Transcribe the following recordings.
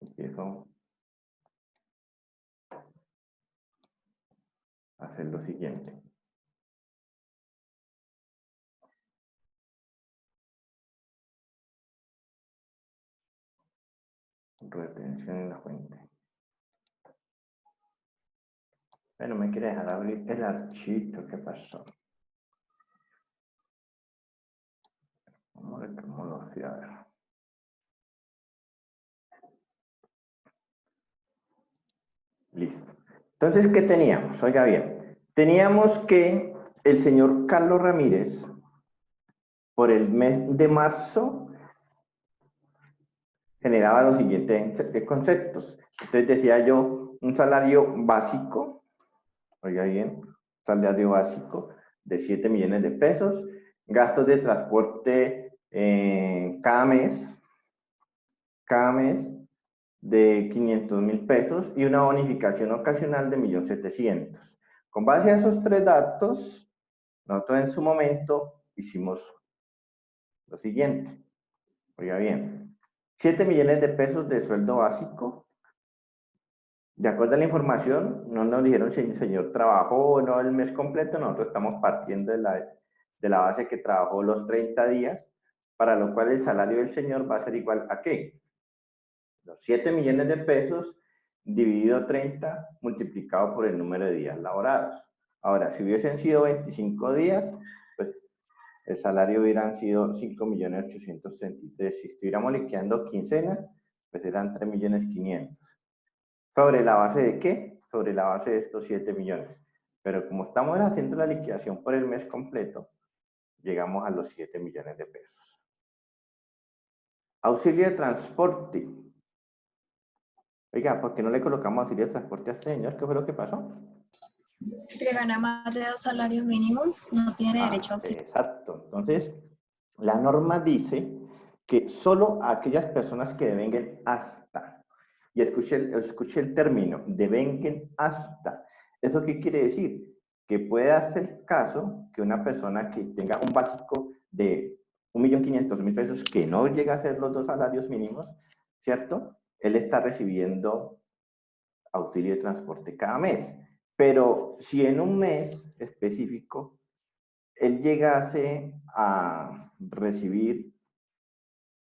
empiezo a hacer lo siguiente. Retención en la fuente. Bueno, me quiere dejar abrir el archivo. ¿Qué pasó? Vamos a ver cómo lo hacía. A ver. Listo. Entonces, ¿qué teníamos? Oiga bien. Teníamos que el señor Carlos Ramírez, por el mes de marzo, generaba los siguientes conceptos. Entonces decía yo, un salario básico, oiga bien, salario básico de 7 millones de pesos, gastos de transporte cada mes de 500.000 pesos y una bonificación ocasional de 1.700.000. Con base a esos tres datos, nosotros en su momento hicimos lo siguiente. Oiga bien, 7 millones de pesos de sueldo básico. De acuerdo a la información, no nos dijeron si el señor trabajó o no el mes completo, nosotros estamos partiendo de la base que trabajó los 30 días, para lo cual el salario del señor va a ser igual a ¿qué? Los 7 millones de pesos dividido 30 multiplicado por el número de días laborados. Ahora, si hubiesen sido 25 días, pues el salario hubieran sido 5.833.000. Si estuviéramos liquidando quincena, pues eran 3.500.000. ¿Sobre la base de qué? Sobre la base de estos 7 millones. Pero como estamos haciendo la liquidación por el mes completo, llegamos a los 7 millones de pesos. Auxilio de transporte. Oiga, ¿por qué no le colocamos auxilio de transporte a este señor? ¿Qué fue lo que pasó? Que gana más de 2 salarios mínimos, no tiene derecho a auxilio. Exacto. Entonces, la norma dice que solo aquellas personas que devenguen hasta, y escuché el término, devenguen hasta. ¿Eso qué quiere decir? Que puede darse el caso que una persona que tenga un básico de 1.500.000 pesos, que no llega a ser los 2 salarios mínimos, ¿cierto? Él está recibiendo auxilio de transporte cada mes. Pero si en un mes específico él llegase a recibir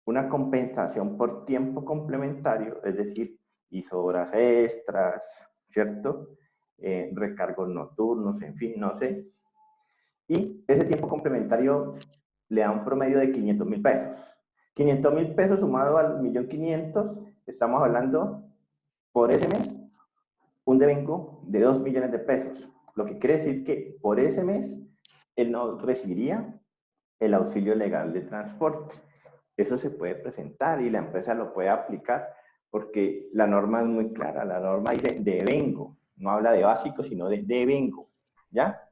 una compensación por tiempo complementario, es decir, hizo horas extras, ¿cierto? Recargos nocturnos, en fin, no sé. Y ese tiempo complementario le da un promedio de 500.000 pesos. 500.000 pesos sumado al 1.500.000, estamos hablando por ese mes un devengo de 2 millones de pesos. Lo que quiere decir que por ese mes él no recibiría el auxilio legal de transporte. Eso se puede presentar y la empresa lo puede aplicar porque la norma es muy clara. La norma dice devengo, no habla de básico, sino de devengo. ¿Ya?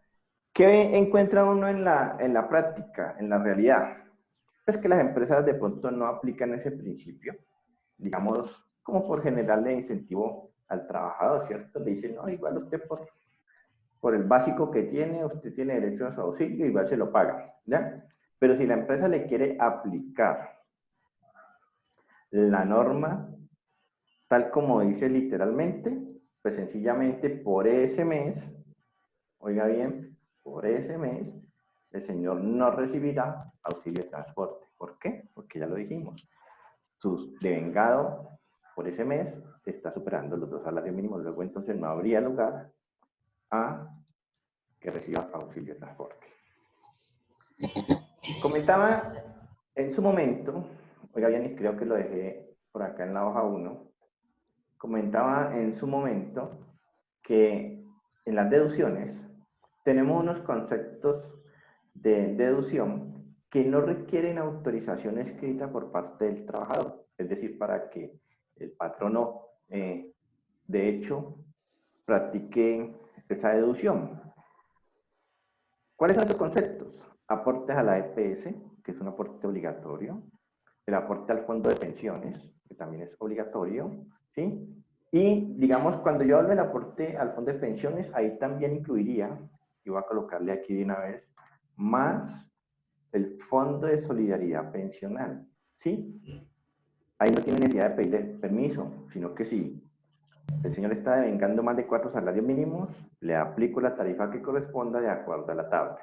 ¿Qué encuentra uno en la práctica, en la realidad? Es que las empresas de pronto no aplican ese principio, digamos, como por generarle incentivo al trabajador, ¿cierto? Le dicen, no, igual usted por el básico que tiene, usted tiene derecho a su auxilio, igual se lo paga, ¿ya? Pero si la empresa le quiere aplicar la norma tal como dice literalmente, pues sencillamente por ese mes, oiga bien, por ese mes, el señor no recibirá auxilio de transporte. ¿Por qué? Porque ya lo dijimos, su devengado por ese mes está superando los 2 salarios mínimos, luego entonces no habría lugar a que reciba auxilio de transporte. Comentaba en su momento, oiga bien, y creo que lo dejé por acá en la hoja 1, comentaba en su momento que en las deducciones tenemos unos conceptos de deducción que no requieren autorización escrita por parte del trabajador, es decir, para que el patrono, de hecho, practique esa deducción. ¿Cuáles son esos conceptos? Aportes a la EPS, que es un aporte obligatorio, el aporte al fondo de pensiones, que también es obligatorio, ¿sí? Y, digamos, cuando yo hablo del aporte al fondo de pensiones, ahí también incluiría, y voy a colocarle aquí de una vez, más el fondo de solidaridad pensional, ¿sí? ahí no tiene necesidad de pedirle permiso, sino que si el señor está devengando más de 4 salarios mínimos, le aplico la tarifa que corresponda de acuerdo a la tabla.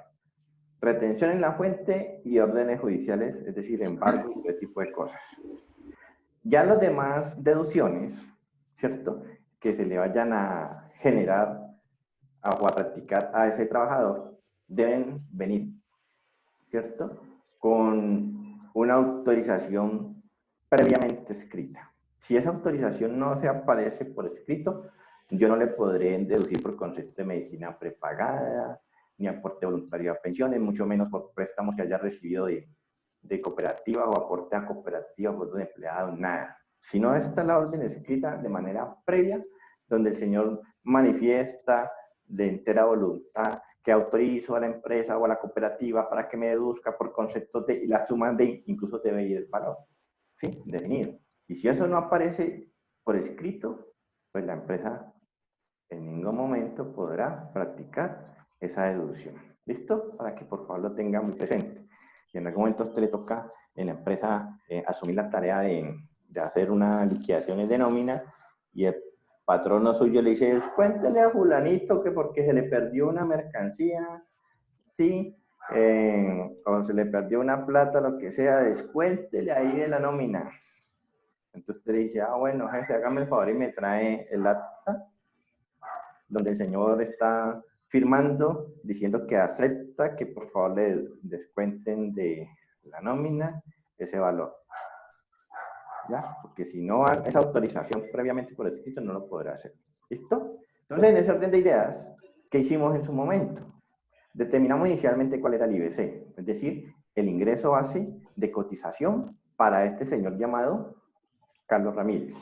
Retención en la fuente y órdenes judiciales, es decir, embargo y ese tipo de cosas. Ya las demás deducciones, ¿cierto?, que se le vayan a generar o a practicar a ese trabajador, deben venir, ¿cierto?, con una autorización previamente escrita. Si esa autorización no se aparece por escrito, yo no le podré deducir por concepto de medicina prepagada, ni aporte voluntario a pensiones, mucho menos por préstamos que haya recibido de cooperativa o aporte a cooperativa o de empleado, nada. Si no está la orden escrita de manera previa, donde el señor manifiesta de entera voluntad que autorizo a la empresa o a la cooperativa para que me deduzca por conceptos de la suma de, incluso debe ir el valor, ¿sí?, definido. Y si eso no aparece por escrito, pues la empresa en ningún momento podrá practicar esa deducción. ¿Listo? Para que por favor lo tenga muy presente. Si en algún momento a usted le toca en la empresa asumir la tarea de hacer una liquidación de nómina y el patrono suyo le dice, cuéntele a fulanito que porque se le perdió una mercancía, ¿sí?, o se le perdió una plata, lo que sea, descuéntele ahí de la nómina. Entonces usted le dice, bueno, jefe, hágame el favor y me trae el acta donde el señor está firmando, diciendo que acepta que por favor le descuenten de la nómina ese valor. ¿Ya? Porque si no hay esa autorización previamente por escrito, no lo podrá hacer. ¿Listo? Entonces, en ese orden de ideas, ¿qué hicimos en su momento? Determinamos inicialmente cuál era el IBC, es decir, el ingreso base de cotización para este señor llamado Carlos Ramírez.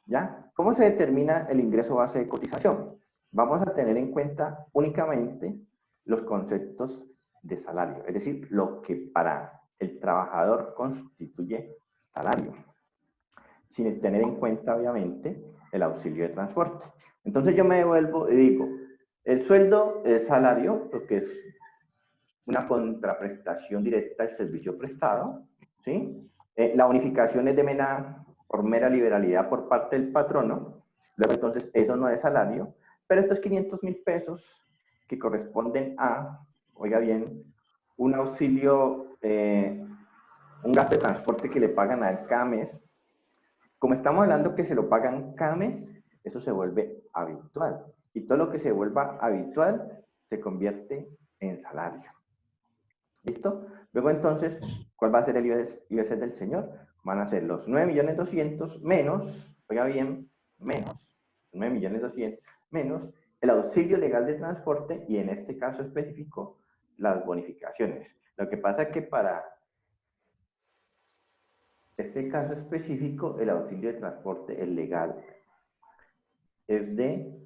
¿Ya? ¿Cómo se determina el ingreso base de cotización? Vamos a tener en cuenta únicamente los conceptos de salario, es decir, lo que para el trabajador constituye salario, sin tener en cuenta, obviamente, el auxilio de transporte. Entonces yo me devuelvo y digo, el sueldo es salario, porque es una contraprestación directa al servicio prestado, ¿sí? La bonificación es de por mera liberalidad por parte del patrono, luego entonces eso no es salario, pero estos 500.000 pesos que corresponden a, oiga bien, un auxilio, un gasto de transporte que le pagan a él cada mes, como estamos hablando que se lo pagan cada mes, eso se vuelve habitual, y todo lo que se vuelva habitual se convierte en salario. ¿Listo? Luego entonces, ¿cuál va a ser el IBC del señor? Van a ser los 9.200.000 menos, oiga bien, menos, 9.200.000 menos el auxilio legal de transporte y en este caso específico, las bonificaciones. Lo que pasa es que para este caso específico, el auxilio de transporte, el legal, es de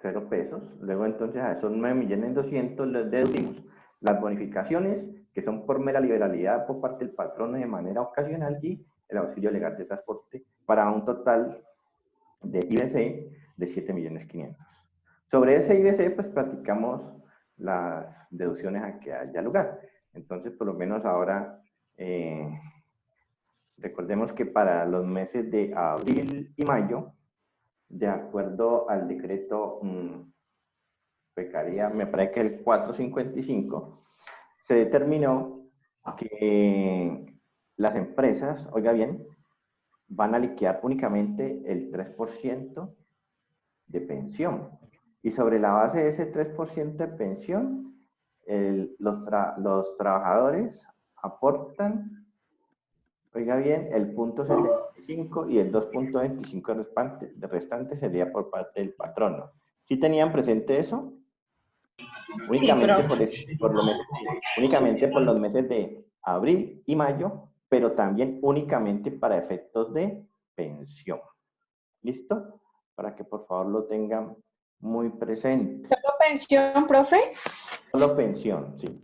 0 pesos. Luego entonces a esos 9.200.000 les deducimos las bonificaciones, que son por mera liberalidad por parte del patrono de manera ocasional, y el auxilio legal de transporte, para un total de IBC de 7.500.000. Sobre ese IBC, pues practicamos las deducciones a que haya lugar. Entonces, por lo menos ahora, recordemos que para los meses de abril y mayo, de acuerdo al decreto pecaría, me parece que el 455, se determinó que las empresas, oiga bien, van a liquidar únicamente el 3% de pensión. Y sobre la base de ese 3% de pensión, los trabajadores aportan, oiga bien, el 0.75 y el 2.25 restante sería por parte del patrono. ¿Sí tenían presente eso? Únicamente, únicamente por los meses de abril y mayo, pero también únicamente para efectos de pensión. ¿Listo? Para que por favor lo tengan muy presente. ¿Solo pensión, profe? Solo pensión, sí.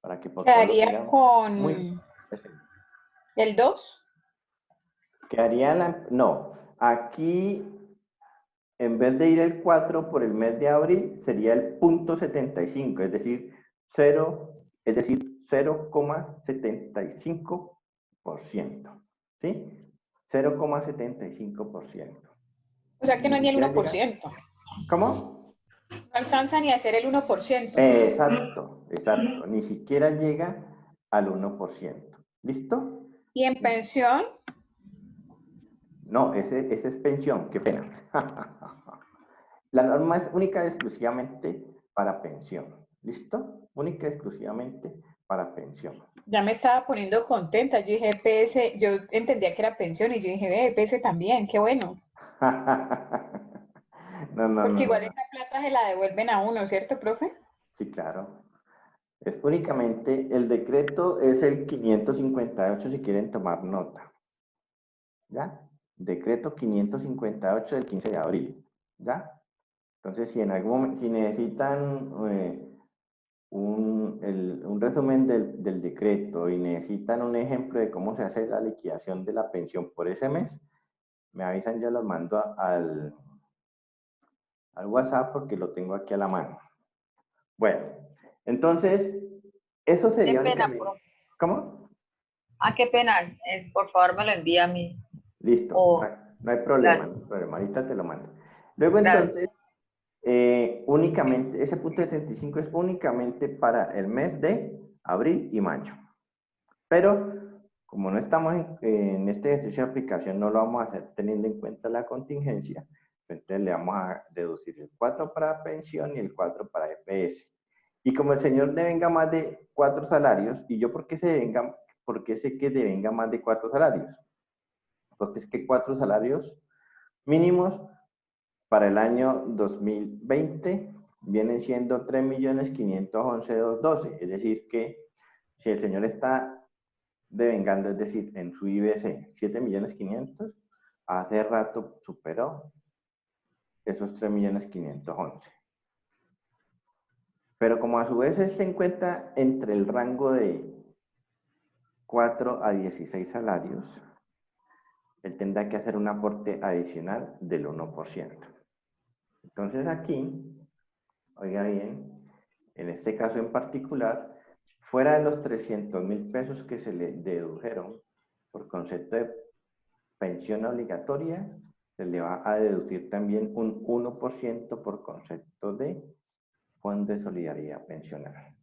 Para que por favor lo tengan con muy presente. ¿El 2? Quedaría no, aquí en vez de ir el 4 por el mes de abril, sería el 0.75, es decir, 0,75%. ¿Sí? 0,75%. O sea que no es ni el siquiera llega- 1%. ¿Cómo? No alcanza ni a ser el 1%. Exacto, exacto. Ni siquiera llega al 1%. ¿Listo? Y en pensión, No, ese es pensión, qué pena. La norma es única y exclusivamente para pensión. ¿Listo? Única y exclusivamente para pensión. ya me estaba poniendo contenta. Yo dije, EPS, yo entendía que era pensión y yo dije, ve, EPS también, qué bueno. Porque igual No. esa plata se la devuelven a uno, ¿cierto, profe? Sí, claro. Es únicamente, el decreto es el 558 si quieren tomar nota. ¿Ya? Decreto 558 del 15 de abril. ¿Ya? Entonces, si en algún momento, si necesitan un resumen del decreto y necesitan un ejemplo de cómo se hace la liquidación de la pensión por ese mes, me avisan, yo los mando al WhatsApp porque lo tengo aquí a la mano. Bueno, entonces, eso Qué sería pena, únicamente. profe. ¿Cómo? Ah, qué pena. Por favor, me lo envía a mí. Listo, Oh, no hay problema, gracias. no hay problema, ahorita te lo mando. Luego Gracias. entonces, únicamente, ese punto de 35 es únicamente para el mes de abril y mayo. Pero, como no estamos en este ejercicio de aplicación, no lo vamos a hacer teniendo en cuenta la contingencia, entonces le vamos a deducir el 4 para pensión y el 4 para EPS. Y como el señor devenga más de 4 salarios, ¿y yo por qué sé que devenga más de 4 salarios? Porque es que 4 salarios mínimos para el año 2020 vienen siendo 3.511.212. Es decir que si el señor está devengando, es decir, en su IBC 7.500.000, hace rato superó esos 3.511.000. Pero como a su vez él se encuentra entre el rango de 4 a 16 salarios, él tendrá que hacer un aporte adicional del 1%. Entonces aquí, oiga bien, en este caso en particular, fuera de los 300.000 pesos que se le dedujeron por concepto de pensión obligatoria, se le va a deducir también un 1% por concepto de Fondo de Solidaridad Pensional.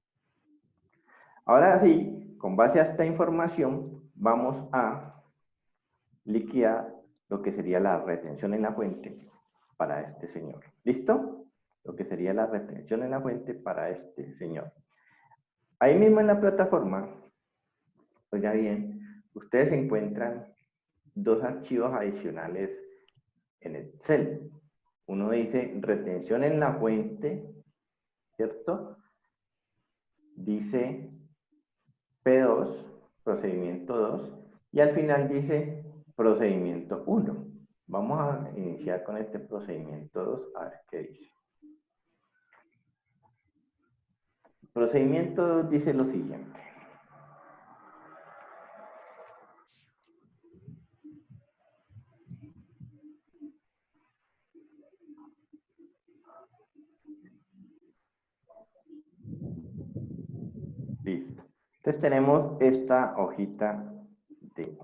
Ahora sí, con base a esta información, vamos a liquidar lo que sería la retención en la fuente para este señor. ¿Listo? Lo que sería la retención en la fuente para este señor. Ahí mismo en la plataforma, oiga bien, ustedes encuentran dos archivos adicionales en Excel. Uno dice retención en la fuente, ¿cierto? Dice P2, procedimiento 2, y al final dice procedimiento 1. Vamos a iniciar con este procedimiento 2, a ver qué dice. Procedimiento 2 dice lo siguiente. Listo. Entonces tenemos esta hojita de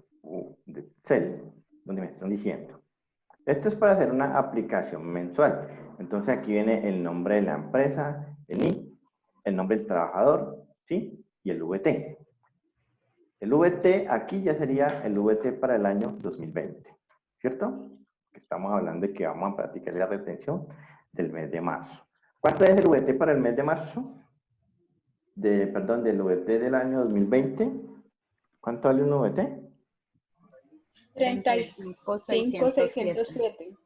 Excel, donde me están diciendo. Esto es para hacer una aplicación mensual. Entonces aquí viene el nombre de la empresa, el NI, el nombre del trabajador, ¿sí? Y el VT. El VT aquí ya sería el VT para el año 2020, ¿cierto? Estamos hablando de que vamos a practicar la retención del mes de marzo. ¿Cuánto es el VT para el mes de marzo? Perdón, del VT del año 2020. ¿Cuánto vale un VT? 35,607.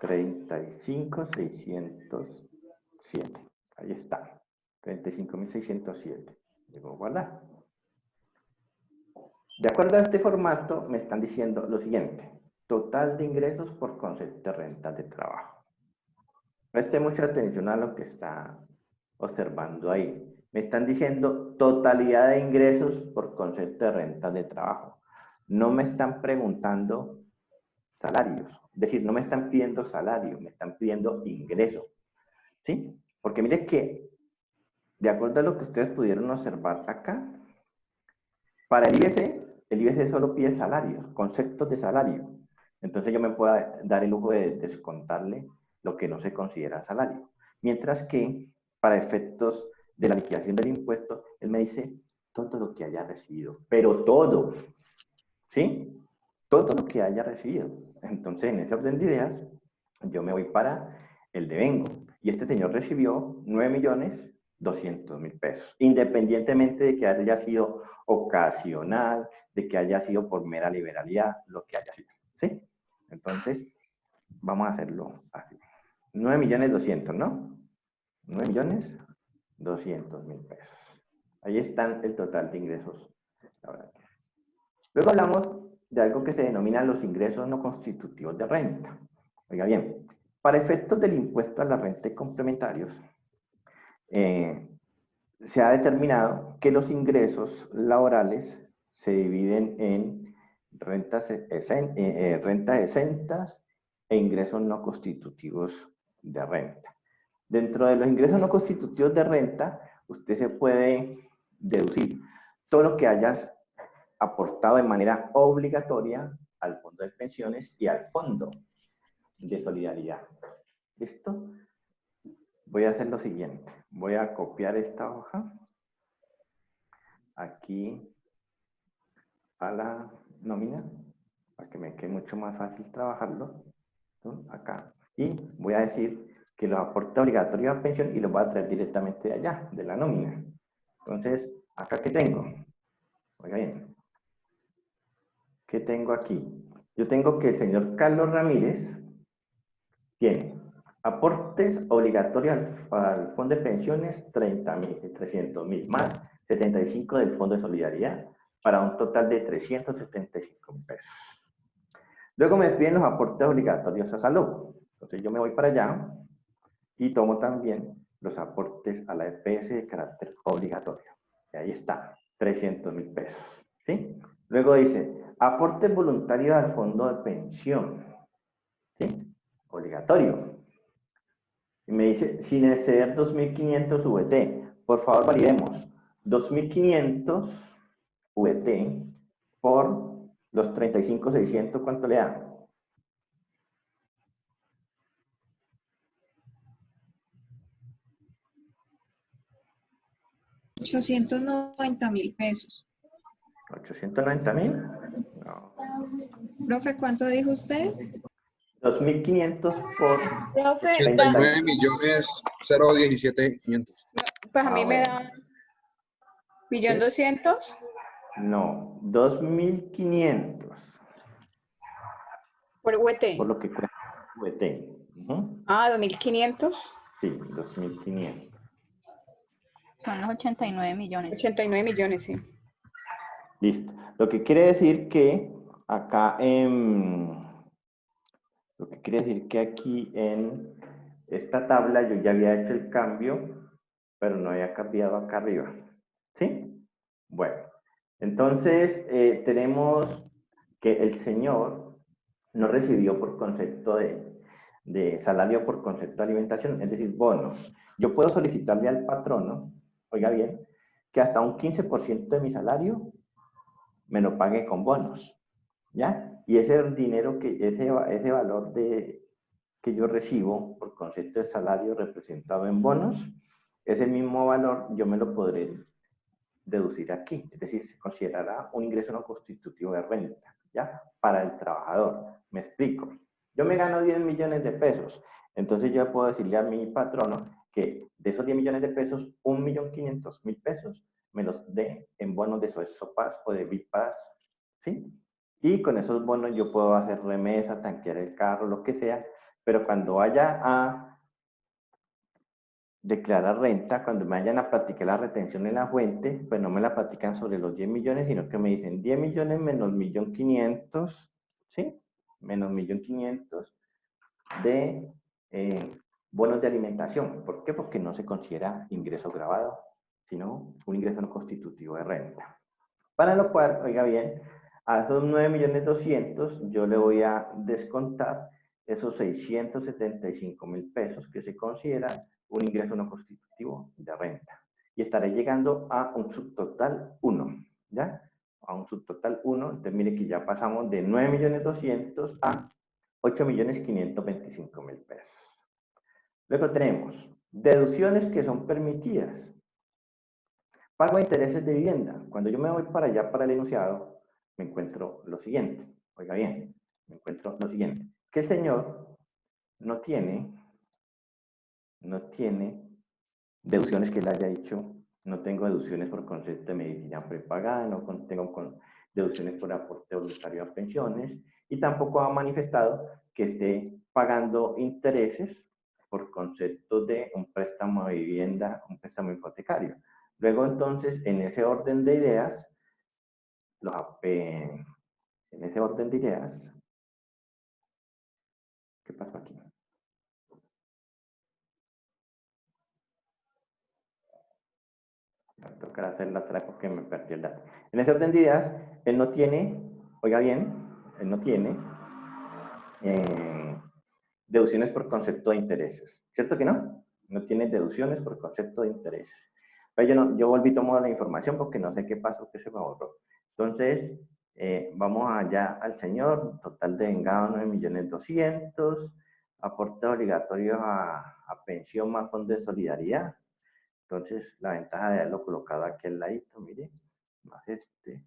35,607. Ahí está. 35.607. Digo, voilà. De acuerdo a este formato, me están diciendo lo siguiente. Total de ingresos por concepto de renta de trabajo. Preste mucha atención a lo que está observando ahí. Me están diciendo totalidad de ingresos por concepto de renta de trabajo. No me están preguntando salarios. Es decir, no me están pidiendo salario, me están pidiendo ingreso. ¿Sí? Porque mire que, de acuerdo a lo que ustedes pudieron observar acá, para el IBC el IBC solo pide salarios, conceptos de salario. Entonces yo me puedo dar el lujo de descontarle lo que no se considera salario. Mientras que para efectos de la liquidación del impuesto, él me dice todo lo que haya recibido, pero todo, ¿sí? Todo lo que haya recibido. Entonces, en ese orden de ideas, yo me voy para el devengo. Y este señor recibió 9.200.000 pesos, independientemente de que haya sido ocasional, de que haya sido por mera liberalidad, lo que haya sido, ¿sí? Entonces, vamos a hacerlo así. 9.200.000, ¿no? 9.200.000 pesos. Ahí están el total de ingresos. Luego hablamos de algo que se denomina los ingresos no constitutivos de renta. Oiga bien, para efectos del impuesto a la renta y complementarios, se ha determinado que los ingresos laborales se dividen en rentas exentas e ingresos no constitutivos de renta. Dentro de los ingresos no constitutivos de renta, usted se puede deducir todo lo que hayas aportado de manera obligatoria al fondo de pensiones y al fondo de solidaridad. ¿Listo? Voy a hacer lo siguiente. Voy a copiar esta hoja aquí a la nómina para que me quede mucho más fácil trabajarlo. ¿No? Acá. Y voy a decir que los aportes obligatorios a pensión y los voy a traer directamente de allá, de la nómina. Entonces, ¿acá qué tengo? Oiga bien. ¿Qué tengo aquí? Yo tengo que el señor Carlos Ramírez tiene aportes obligatorios al fondo de pensiones 300.000 más 75 del fondo de solidaridad para un total de 375 pesos. Luego me piden los aportes obligatorios a salud. Entonces yo me voy para allá y tomo también los aportes a la EPS de carácter obligatorio. Y ahí está, 300.000 pesos. ¿Sí? Luego dice, aportes voluntarios al fondo de pensión. ¿Sí? Obligatorio. Y me dice, sin exceder 2.500 VT. Por favor, validemos. 2.500 VT por los 35.600, ¿cuánto le da? $890.000. ¿890.000? No. Profe, ¿cuánto dijo usted? 2.500 por... Profe, 89.017.500. pues a mí me bueno. da 1.200.000. No, 2.500 Por UET. por lo que cuesta VT. Ah, 2.500. Sí, 2.500. Son los 89 millones. 89 millones, sí. Listo. Lo que quiere decir que acá lo que quiere decir que aquí en esta tabla yo ya había hecho el cambio, pero no había cambiado acá arriba. ¿Sí? Bueno, entonces tenemos que el señor no recibió por concepto de salario por concepto de alimentación, es decir, bonos. Yo puedo solicitarle al patrono, oiga bien, que hasta un 15% de mi salario me lo pague con bonos, ¿ya? Y ese dinero, ese valor que yo recibo por concepto de salario representado en bonos, ese mismo valor yo me lo podré deducir aquí, es decir, se considerará un ingreso no constitutivo de renta, ¿ya? Para el trabajador. Me explico. Yo me gano 10 millones de pesos, entonces yo puedo decirle a mi patrono que de esos 10 millones de pesos, 1.500.000 pesos me los dé en bonos de SOESOPAS o de BIPAS, ¿sí? Y con esos bonos yo puedo hacer remesa, tanquear el carro, lo que sea, pero cuando vaya a declarar renta, cuando me vayan a practicar la retención en la fuente, pues no me la practican sobre los 10 millones, sino que me dicen 10 millones menos 1.500.000, ¿sí? Menos 1.500.000 de bonos de alimentación. ¿Por qué? Porque no se considera ingreso grabado, sino un ingreso no constitutivo de renta. Para lo cual, oiga bien, a esos 9.200.000 yo le voy a descontar esos 675.000 pesos que se consideran un ingreso no constitutivo de renta. Y estaré llegando a un subtotal 1, ¿ya? a un subtotal 1. Entonces, mire que ya pasamos de 9.200.000 a 8.525.000 pesos. Luego tenemos deducciones que son permitidas. Pago de intereses de vivienda. Cuando yo me voy para allá, para el enunciado, me encuentro lo siguiente. Oiga bien, me encuentro lo siguiente. Que el señor no tiene deducciones que él haya hecho. No tengo deducciones por concepto de medicina prepagada, no tengo deducciones por aporte voluntario a pensiones, y tampoco ha manifestado que esté pagando intereses por concepto de un préstamo de vivienda, un préstamo hipotecario. Luego, entonces, en ese orden de ideas, ¿qué pasó aquí? Me tocará hacer la otra porque me perdí el dato. En ese orden de ideas, él no tiene, oiga bien, él no tiene deducciones por concepto de intereses. ¿Cierto que no? No tiene deducciones por concepto de intereses. Pero yo volví a tomar la información porque no sé qué pasó, que se me borró. Entonces, vamos allá al señor, total de vengado 9.200.000, aporte obligatorio a pensión más fondo de solidaridad. Entonces, la ventaja de haberlo colocado aquí al ladito, mire, más este,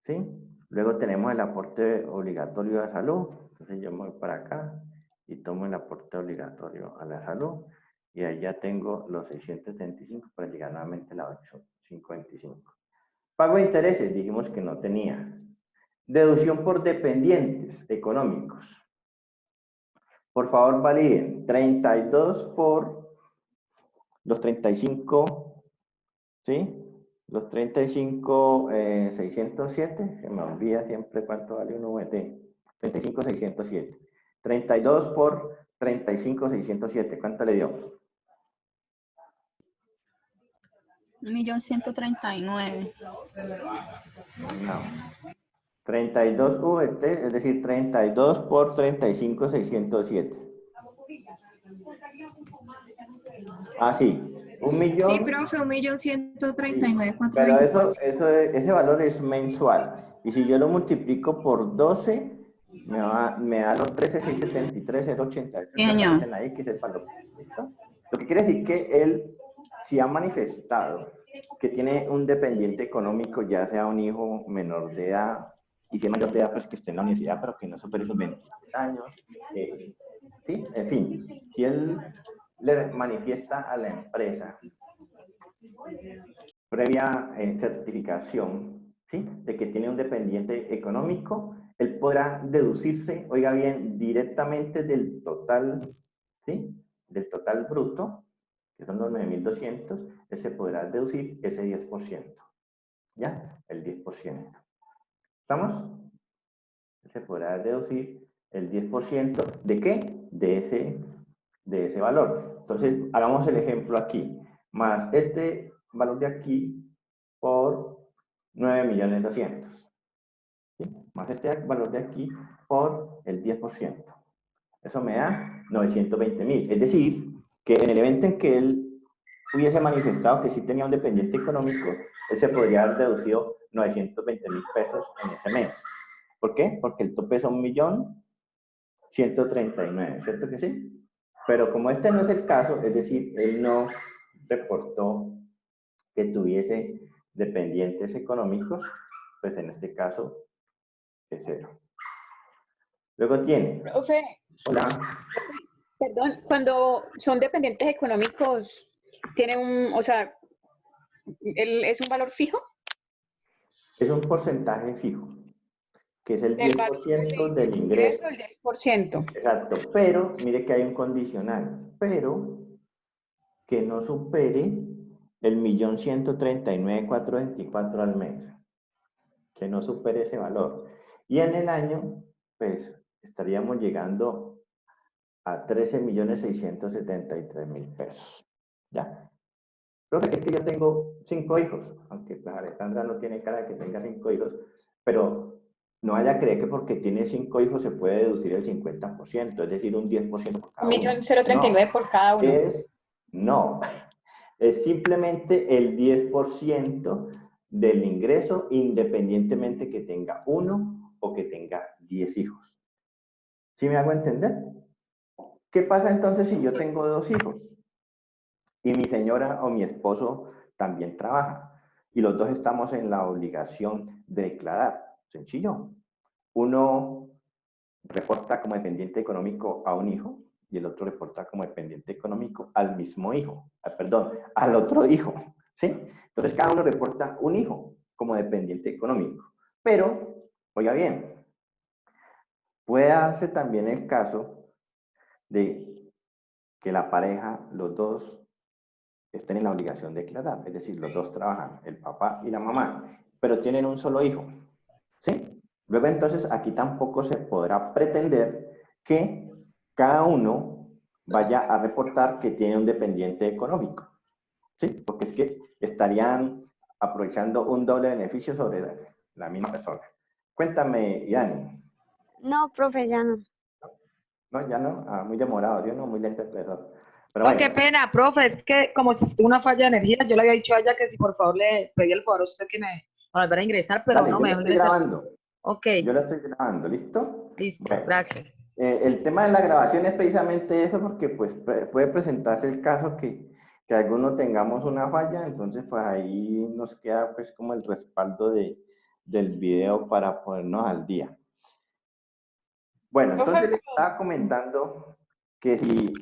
¿sí? Luego tenemos el aporte obligatorio a salud. Entonces, yo me voy para acá y tomo el aporte obligatorio a la salud. Y ahí ya tengo los 675 para llegar nuevamente a la 855. Pago de intereses, dijimos que no tenía. Deducción por dependientes económicos. Por favor, validen 32 por los 35, ¿sí? Los 35, 607, se me olvida siempre cuánto vale un VT. 35, 607. 32 por 35, 607, ¿cuánto le dio? 1.139.000. No. 32 VT, es decir, 32 por 35, 607. Ah, sí. 1.000.000. Sí, profe, 1.139.424. Pero ese valor es mensual. Y si yo lo multiplico por 12, me da los 13.673.080. Sí, señor. Ahí, que es el valor. ¿Listo? Lo que quiere decir que él sí ha manifestado que tiene un dependiente económico, ya sea un hijo menor de edad, y si es mayor de edad, pues que esté en la universidad, pero que no supere los 20 años. ¿Sí? En fin, si él le manifiesta a la empresa previa certificación, ¿sí?, de que tiene un dependiente económico, él podrá deducirse, oiga bien, directamente del total, ¿sí?, del total bruto, que son los 9.200, él se podrá deducir ese 10%, ¿ya? El 10%. ¿Estamos? Él se podrá deducir el 10%, ¿de qué? De ese valor. Entonces, hagamos el ejemplo aquí, más este valor de aquí por 9.200.000, ¿sí? Más este valor de aquí por el 10%. Eso me da 920.000. Es decir, que en el evento en que él hubiese manifestado que sí tenía un dependiente económico, él se podría haber deducido 920.000 pesos en ese mes. ¿Por qué? Porque el tope es 1.139.000, ¿cierto que sí? Pero como este no es el caso, es decir, él no reportó que tuviese dependientes económicos, pues en este caso es 0. Luego tiene... Profe, Hola. perdón, cuando son dependientes económicos, tiene o sea, ¿es un valor fijo? Es un porcentaje fijo, que es el Del valor 10% del ingreso. El 10%. Exacto, pero mire que hay un condicional, pero que no supere el 1.139.424 al mes, que no supere ese valor. Y en el año, pues, estaríamos llegando a 13.673.000 pesos, ¿ya? Profe, es que yo tengo 5 hijos, aunque pues Alejandra no tiene cara de que tenga 5 hijos, pero no vaya a creer que porque tiene 5 hijos se puede deducir el 50%, es decir, un 10% por cada uno. 1.039.000 por cada uno. No. Es simplemente el 10% del ingreso, independientemente que tenga 1 o que tenga 10 hijos. ¿Sí me hago entender? ¿Qué pasa entonces si yo tengo 2 hijos y mi señora o mi esposo también trabaja y los dos estamos en la obligación de declarar? Sencillo. Uno reporta como dependiente económico a un hijo y el otro reporta como dependiente económico al mismo hijo, perdón, al otro hijo, ¿sí? Entonces cada uno reporta un hijo como dependiente económico. Pero, oiga bien, puede darse también el caso de que la pareja, los dos, estén en la obligación de declarar, es decir, los dos trabajan, el papá y la mamá, pero tienen un solo hijo, ¿sí? Luego entonces aquí tampoco se podrá pretender que cada uno vaya a reportar que tiene un dependiente económico, ¿sí? Porque es que estarían aprovechando un doble beneficio sobre la misma persona. Cuéntame, Dani. No, profe, ya no. No, ya no, muy demorado, ¿sí? No, muy lento el profesor. Pero No, bueno, qué pena, profe, es que como si tuvo una falla de energía, yo le había dicho a ella que si por favor le pedía el favor a usted que me volviera a ingresar, pero dale, no yo me lo dejó estoy ingresar. grabando. Ok, Yo lo estoy grabando, ¿listo? listo, Bueno, gracias. el tema de la grabación es precisamente eso, porque pues puede presentarse el caso que alguno tengamos una falla, entonces pues ahí nos queda pues como el respaldo del video para ponernos al día. Bueno, entonces les estaba comentando que si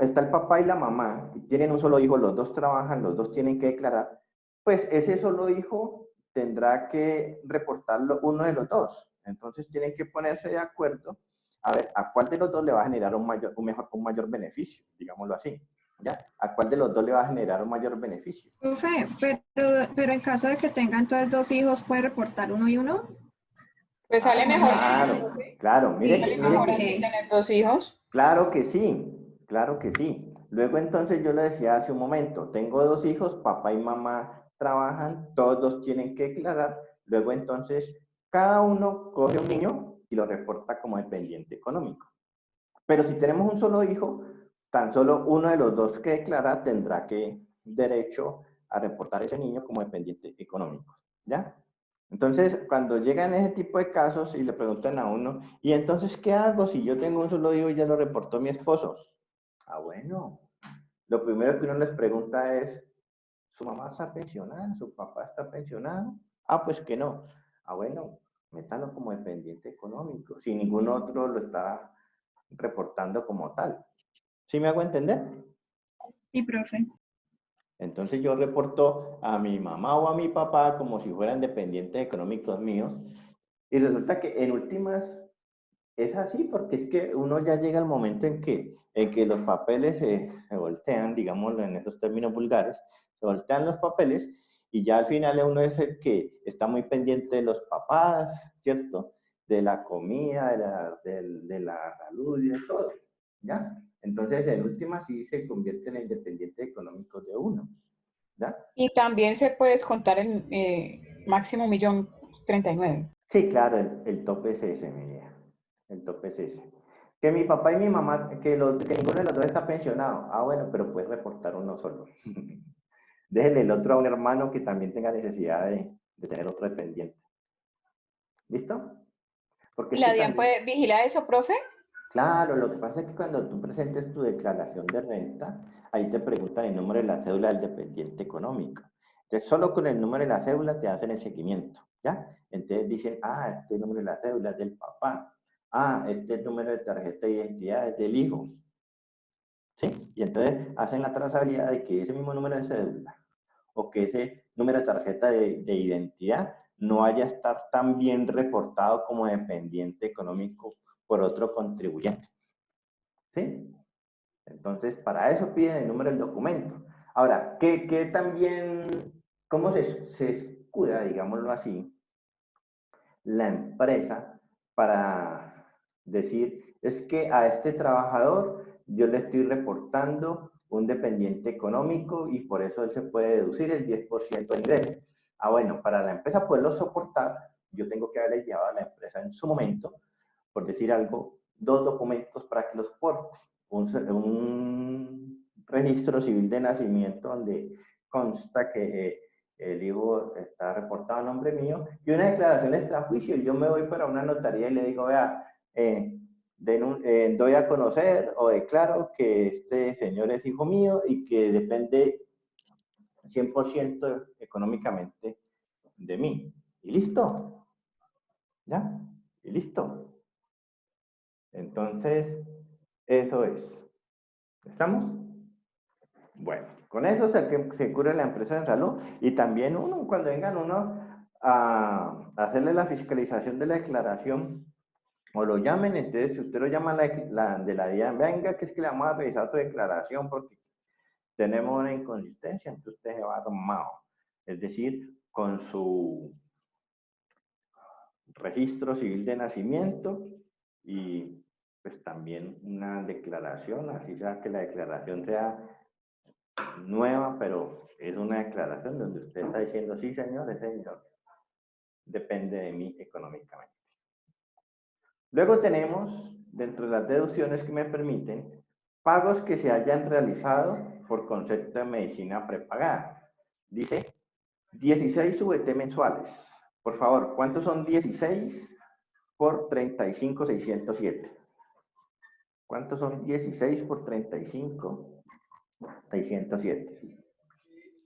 está el papá y la mamá, y tienen un solo hijo, los dos trabajan, los dos tienen que declarar, pues ese solo hijo tendrá que reportarlo uno de los dos. Entonces tienen que ponerse de acuerdo a ver a cuál de los dos le va a generar un mayor beneficio, digámoslo así. ¿Ya? ¿A cuál de los dos le va a generar un mayor beneficio? Profe, pero en caso de que tenga entonces 2 hijos, ¿puede reportar uno y uno? Pues sale mejor, Claro, claro, mire, Sí, mejor que así ok. tener 2 hijos. claro que sí, claro que sí. Luego entonces yo le decía hace un momento, tengo 2 hijos, papá y mamá trabajan, todos dos tienen que declarar. Luego entonces cada uno coge un niño y lo reporta como dependiente económico. Pero si tenemos un solo hijo, tan solo uno de los dos que declara tendrá derecho a reportar ese niño como dependiente económico. ¿Ya? Entonces, cuando llegan ese tipo de casos y le preguntan a uno, ¿y entonces qué hago si yo tengo un solo hijo y ya lo reportó mi esposo? Ah, bueno. Lo primero que uno les pregunta es, ¿su mamá está pensionada? ¿Su papá está pensionado? Ah, pues que no. Ah, bueno, métalo como dependiente económico, si ningún otro lo está reportando como tal. ¿Sí me hago entender? Sí, profe. Entonces yo reporto a mi mamá o a mi papá como si fueran dependientes económicos míos y resulta que en últimas es así porque es que uno ya llega al momento en que los papeles se voltean, digámoslo en esos términos vulgares, se voltean los papeles y ya al final uno es el que está muy pendiente de los papás, ¿cierto? De la comida, de la salud y de todo, ¿ya? Entonces, en última sí se convierte en independiente económico de uno, ¿ya? Y también se puede descontar en máximo 1.039.000. Sí, claro, el tope es ese, mi vieja. El tope es ese. Que mi papá y mi mamá, que ninguno de los dos está pensionado. Ah, bueno, pero puedes reportar uno solo. Déjele el otro a un hermano que también tenga necesidad de tener otro dependiente. ¿Listo? Porque ¿Y es que la DIAN también, puede vigilar eso, profe? claro, lo que pasa es que cuando tú presentes tu declaración de renta, ahí te preguntan el número de la cédula del dependiente económico. Entonces, solo con el número de la cédula te hacen el seguimiento, ¿ya? Entonces dicen, este número de la cédula es del papá. Este número de tarjeta de identidad es del hijo. ¿Sí? Y entonces hacen la trazabilidad de que ese mismo número de cédula o que ese número de tarjeta de identidad no vaya a estar tan bien reportado como dependiente económico por otro contribuyente. ¿Sí? Entonces, para eso piden el número del documento. Ahora, ¿qué también, cómo se escuda, digámoslo así, la empresa para decir, es que a este trabajador yo le estoy reportando un dependiente económico y por eso él se puede deducir el 10% de ingreso? Ah, bueno, para la empresa poderlo soportar, yo tengo que haberle llevado a la empresa en su momento, por decir algo, 2 documentos para que los soporte. Un registro civil de nacimiento donde consta que el hijo está reportado a nombre mío, y una declaración extrajuicio. Yo me voy para una notaría y le digo, vea, doy a conocer o declaro que este señor es hijo mío y que depende 100% económicamente de mí. Y listo. ¿Ya? Y listo. Entonces, eso es. ¿Estamos? Bueno, con eso se cubre la empresa de salud, y también uno, cuando vengan uno a hacerle la fiscalización de la declaración, o lo llamen, entonces si usted lo llama de la DIAN, venga, que es que le vamos a revisar su declaración porque tenemos una inconsistencia, entonces usted se va armado. Es decir, con su registro civil de nacimiento y pues también una declaración, así sea que la declaración sea nueva, pero es una declaración donde usted está diciendo, sí señor, ese señor depende de mí económicamente. Luego tenemos, dentro de las deducciones que me permiten, pagos que se hayan realizado por concepto de medicina prepagada. Dice 16 VT mensuales. Por favor, ¿cuántos son 16 por 35,607? ¿Cuántos son 16 por 35,607?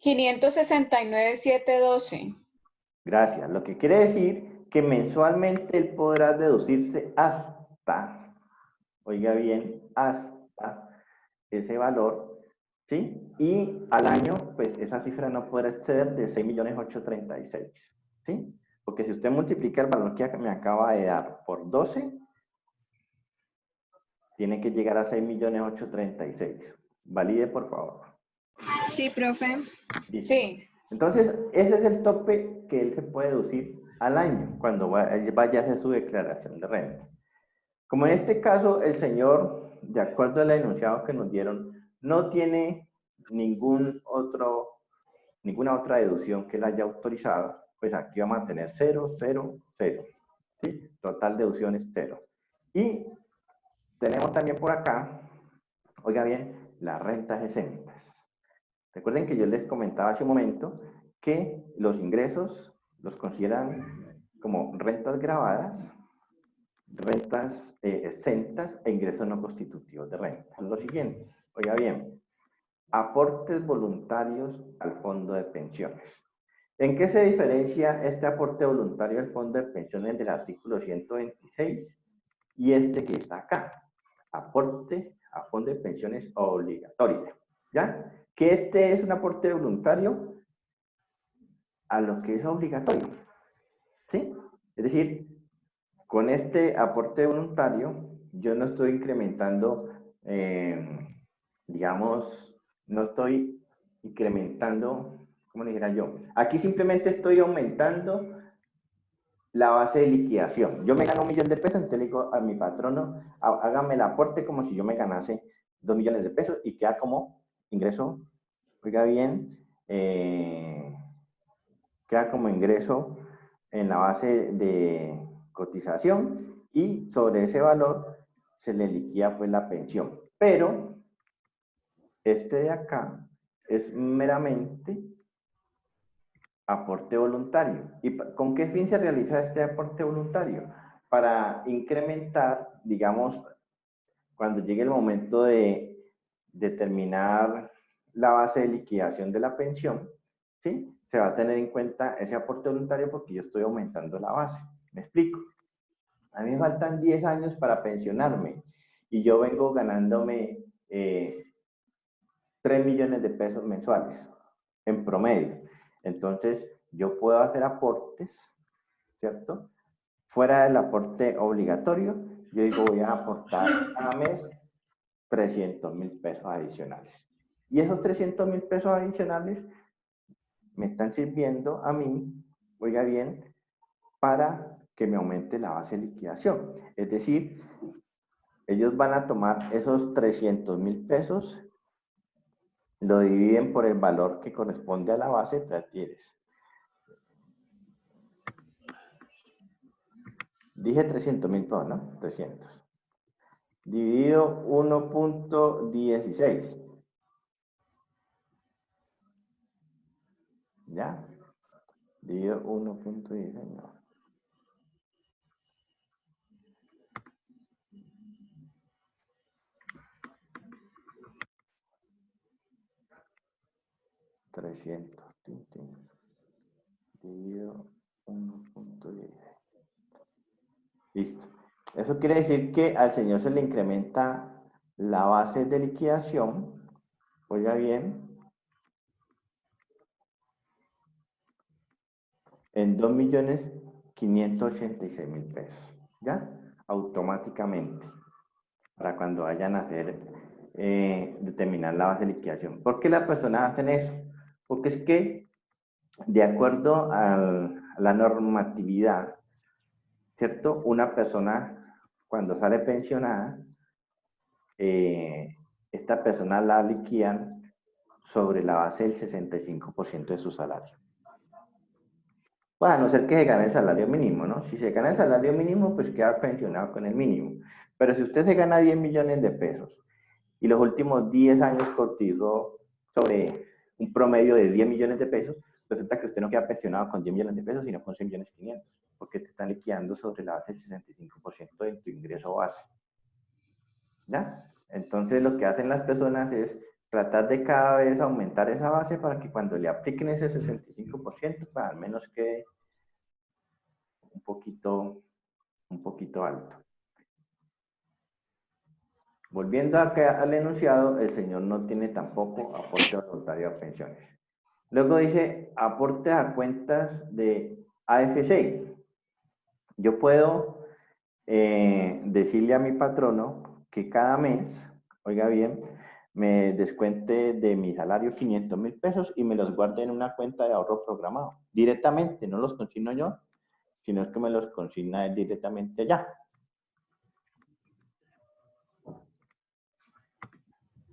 569,712. Gracias. Lo que quiere decir que mensualmente él podrá deducirse hasta, oiga bien, hasta ese valor, ¿sí? Y al año, pues esa cifra no podrá exceder de 6.836.000, ¿sí? Porque si usted multiplica el valor que me acaba de dar por 12, tiene que llegar a 6.836.000. Valide, por favor. Sí, profe. Listo. Sí. Entonces, ese es el tope que él se puede deducir al año cuando vaya a hacer su declaración de renta. Como en este caso, el señor, de acuerdo al enunciado que nos dieron, no tiene ninguna otra deducción que él haya autorizado, pues aquí vamos a tener 0, 0, 0. ¿Sí? Total deducciones 0. Y tenemos también por acá, oiga bien, las rentas exentas. Recuerden que yo les comentaba hace un momento que los ingresos los consideran como rentas grabadas, rentas exentas e ingresos no constitutivos de renta. Lo siguiente, oiga bien, aportes voluntarios al fondo de pensiones. ¿En qué se diferencia este aporte voluntario al fondo de pensiones del artículo 126 y este que está acá? Aporte a fondo de pensiones obligatorio, ¿ya? Que este es un aporte voluntario a lo que es obligatorio, ¿sí? Es decir, con este aporte voluntario, yo no estoy incrementando, digamos, no estoy incrementando, ¿cómo le dijera yo? Aquí simplemente estoy aumentando la base de liquidación. Yo me gano 1 millón de pesos, entonces le digo a mi patrono, hágame el aporte como si yo me ganase 2 millones de pesos y queda como ingreso, oiga bien, queda como ingreso en la base de cotización y sobre ese valor se le liquida pues la pensión. Pero este de acá es meramente aporte voluntario. ¿Y con qué fin se realiza este aporte voluntario? Para incrementar, digamos, cuando llegue el momento de determinar la base de liquidación de la pensión, ¿sí? Se va a tener en cuenta ese aporte voluntario porque yo estoy aumentando la base. ¿Me explico? A mí me faltan 10 años para pensionarme y yo vengo ganándome 3 millones de pesos mensuales en promedio. Entonces, yo puedo hacer aportes, ¿cierto? Fuera del aporte obligatorio, yo digo, voy a aportar cada mes 300.000 pesos adicionales. Y esos 300.000 pesos adicionales me están sirviendo a mí, oiga bien, para que me aumente la base de liquidación. Es decir, ellos van a tomar esos 300.000 pesos, lo dividen por el valor que corresponde a la base, tienes. Dije 300.000 pesos, ¿no? 300. Dividido 1.16. dividido 1.16, no. Dividido 1.16. Listo. Eso quiere decir que al señor se le incrementa la base de liquidación, oiga bien, en 2.586.000 pesos, ¿ya? Automáticamente, para cuando vayan a hacer, determinar la base de liquidación. ¿Por qué las personas hacen eso? Porque es que, de acuerdo a la normatividad, ¿cierto? Una persona, cuando sale pensionada, esta persona la liquidan sobre la base del 65% de su salario. Bueno, a no ser que se gane el salario mínimo, ¿no? Si se gana el salario mínimo, pues queda pensionado con el mínimo. Pero si usted se gana 10 millones de pesos y los últimos 10 años cotizó sobre un promedio de 10 millones de pesos, resulta que usted no queda pensionado con 10 millones de pesos, sino con 6.500.000, porque te están liquidando sobre la base del 65% de tu ingreso base. ¿Ya? Entonces lo que hacen las personas es tratar de cada vez aumentar esa base para que cuando le apliquen ese 65%, pues al menos quede un poquito alto. Volviendo acá al enunciado, el señor no tiene tampoco aporte voluntario a pensiones. Luego dice aporte a cuentas de AFC. Yo puedo decirle a mi patrono que cada mes, oiga bien, me descuente de mi salario 500.000 pesos y me los guarde en una cuenta de ahorro programado. Directamente, no los consigno yo, sino que me los consigna él directamente allá.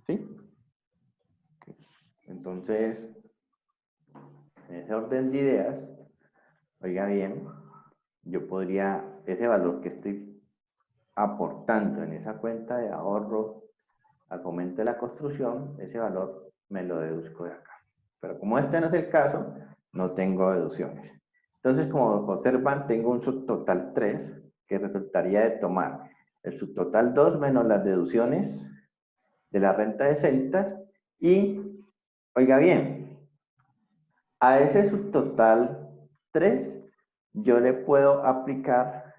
¿Sí? Entonces, en ese orden de ideas, oiga bien, yo podría, ese valor que estoy aportando en esa cuenta de ahorro al fomento de la construcción, ese valor me lo deduzco de acá. Pero como este no es el caso, no tengo deducciones. Entonces, como observan, tengo un subtotal 3, que resultaría de tomar el subtotal 2 menos las deducciones de la renta de celtas y, oiga bien, a ese subtotal 3 yo le puedo aplicar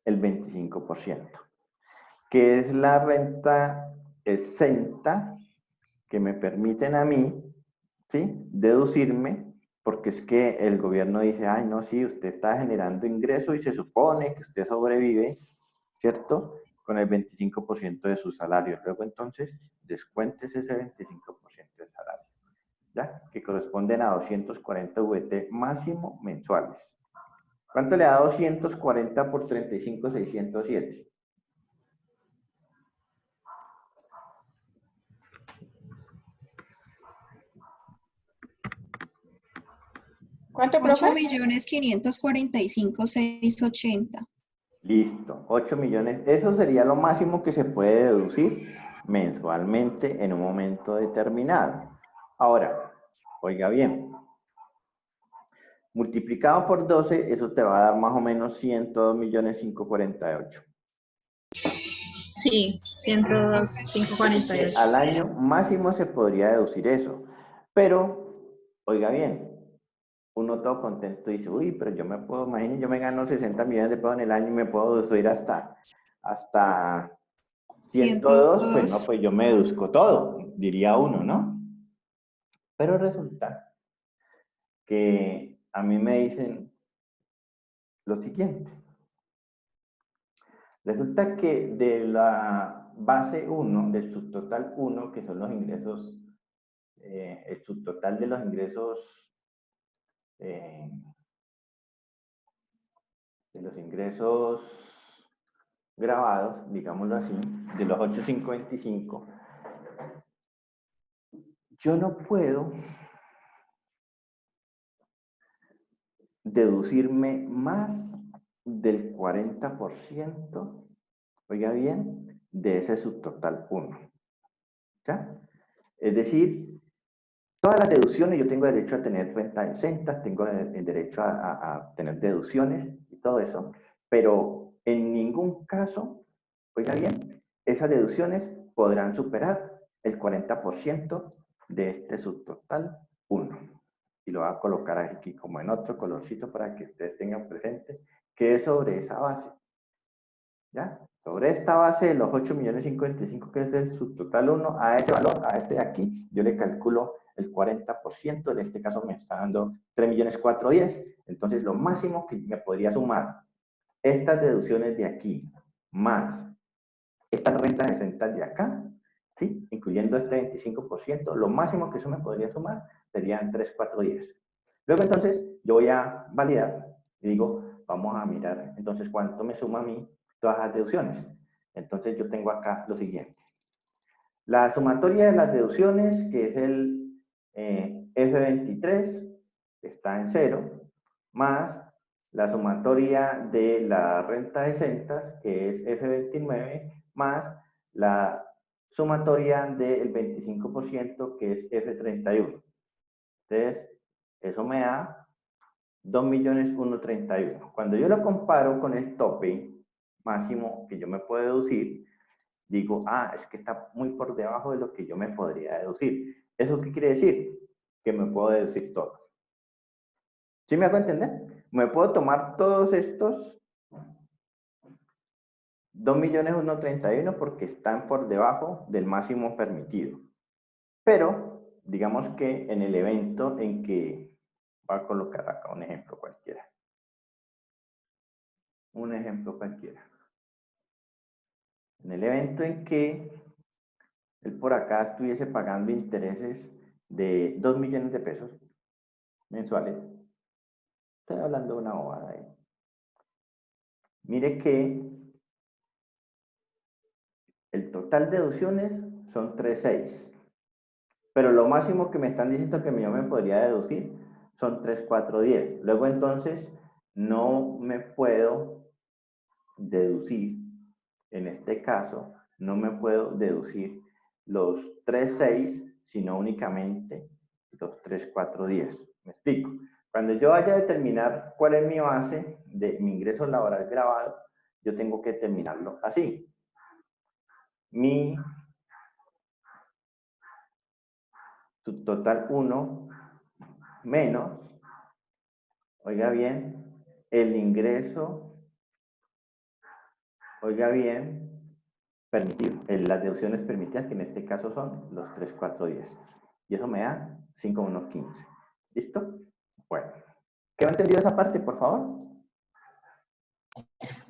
el 25%, que es la renta exenta que me permiten a mí, ¿sí?, deducirme, porque es que el gobierno dice, ay, no, sí, usted está generando ingreso y se supone que usted sobrevive, ¿cierto?, con el 25% de su salario. Luego, entonces, descuéntese ese 25% del salario, ¿ya?, que corresponden a 240 VT máximo mensuales. ¿Cuánto le da 240 por 35.607? ¿Cuánto, profe? 8.545.680. Listo, 8 millones. Eso sería lo máximo que se puede deducir mensualmente en un momento determinado. Ahora, oiga bien, multiplicado por 12, eso te va a dar más o menos 102.548.000. Sí, 102.548. Al año máximo se podría deducir eso. Pero, oiga bien, uno todo contento dice, uy, pero yo me puedo, imagínate, yo me gano 60 millones de pesos en el año y me puedo deducir hasta 102, pues no, pues yo me deduzco todo, diría uno, ¿no? Pero resulta que a mí me dicen lo siguiente. Resulta que de la base 1, del subtotal 1, que son los ingresos, el subtotal de los ingresos, grabados, digámoslo así, de los 8.525, yo no puedo deducirme más del 40%, oiga bien, de ese subtotal 1. ¿Ya? Es decir, Todas las deducciones, yo tengo derecho a tener renta de rentas, tengo el derecho a tener deducciones y todo eso, pero en ningún caso, oiga bien, esas deducciones podrán superar el 40% de este subtotal 1. Y lo voy a colocar aquí como en otro colorcito para que ustedes tengan presente que es sobre esa base. ¿Ya? Sobre esta base de los 8.055.000, que es el subtotal 1, a ese valor, a este de aquí, yo le calculo el 40%, en este caso me está dando 3.410.000. Entonces, lo máximo que me podría sumar estas deducciones de aquí, más estas rentas exentas de acá, ¿sí? Incluyendo este 25%, lo máximo que eso me podría sumar serían 3.410.000. Luego, entonces, yo voy a validar y digo, vamos a mirar, entonces, cuánto me suma a mí todas las deducciones. Entonces, yo tengo acá lo siguiente. La sumatoria de las deducciones, que es el F23, está en 0, más la sumatoria de las rentas exentas, que es F29, más la sumatoria del 25%, que es F31. Entonces, eso me da 2.131.000. Cuando yo lo comparo con el tope máximo que yo me puedo deducir, digo, es que está muy por debajo de lo que yo me podría deducir. ¿Eso qué quiere decir? Que me puedo deducir todo. ¿Sí me hago entender? Me puedo tomar todos estos 2.131.000 porque están por debajo del máximo permitido. Pero, digamos que en el evento en que, voy a colocar acá un ejemplo cualquiera. Un ejemplo cualquiera. En el evento en que él por acá estuviese pagando intereses de 2 millones de pesos mensuales, estoy hablando de una bobada ahí. Mire que el total de deducciones son 3.600, pero lo máximo que me están diciendo que yo me podría deducir son 3.410. Luego entonces no me puedo deducir, en este caso, no me puedo deducir los 3.600, sino únicamente los 3.410. ¿Me explico? Cuando yo vaya a determinar cuál es mi base de mi ingreso laboral grabado, yo tengo que determinarlo así. Mi subtotal 1 menos, oiga bien, el ingreso, oiga bien, permitido, las deducciones permitidas, que en este caso son los 3.410. Y eso me da 5.115. ¿Listo? Bueno. ¿Quedó entendido esa parte, por favor?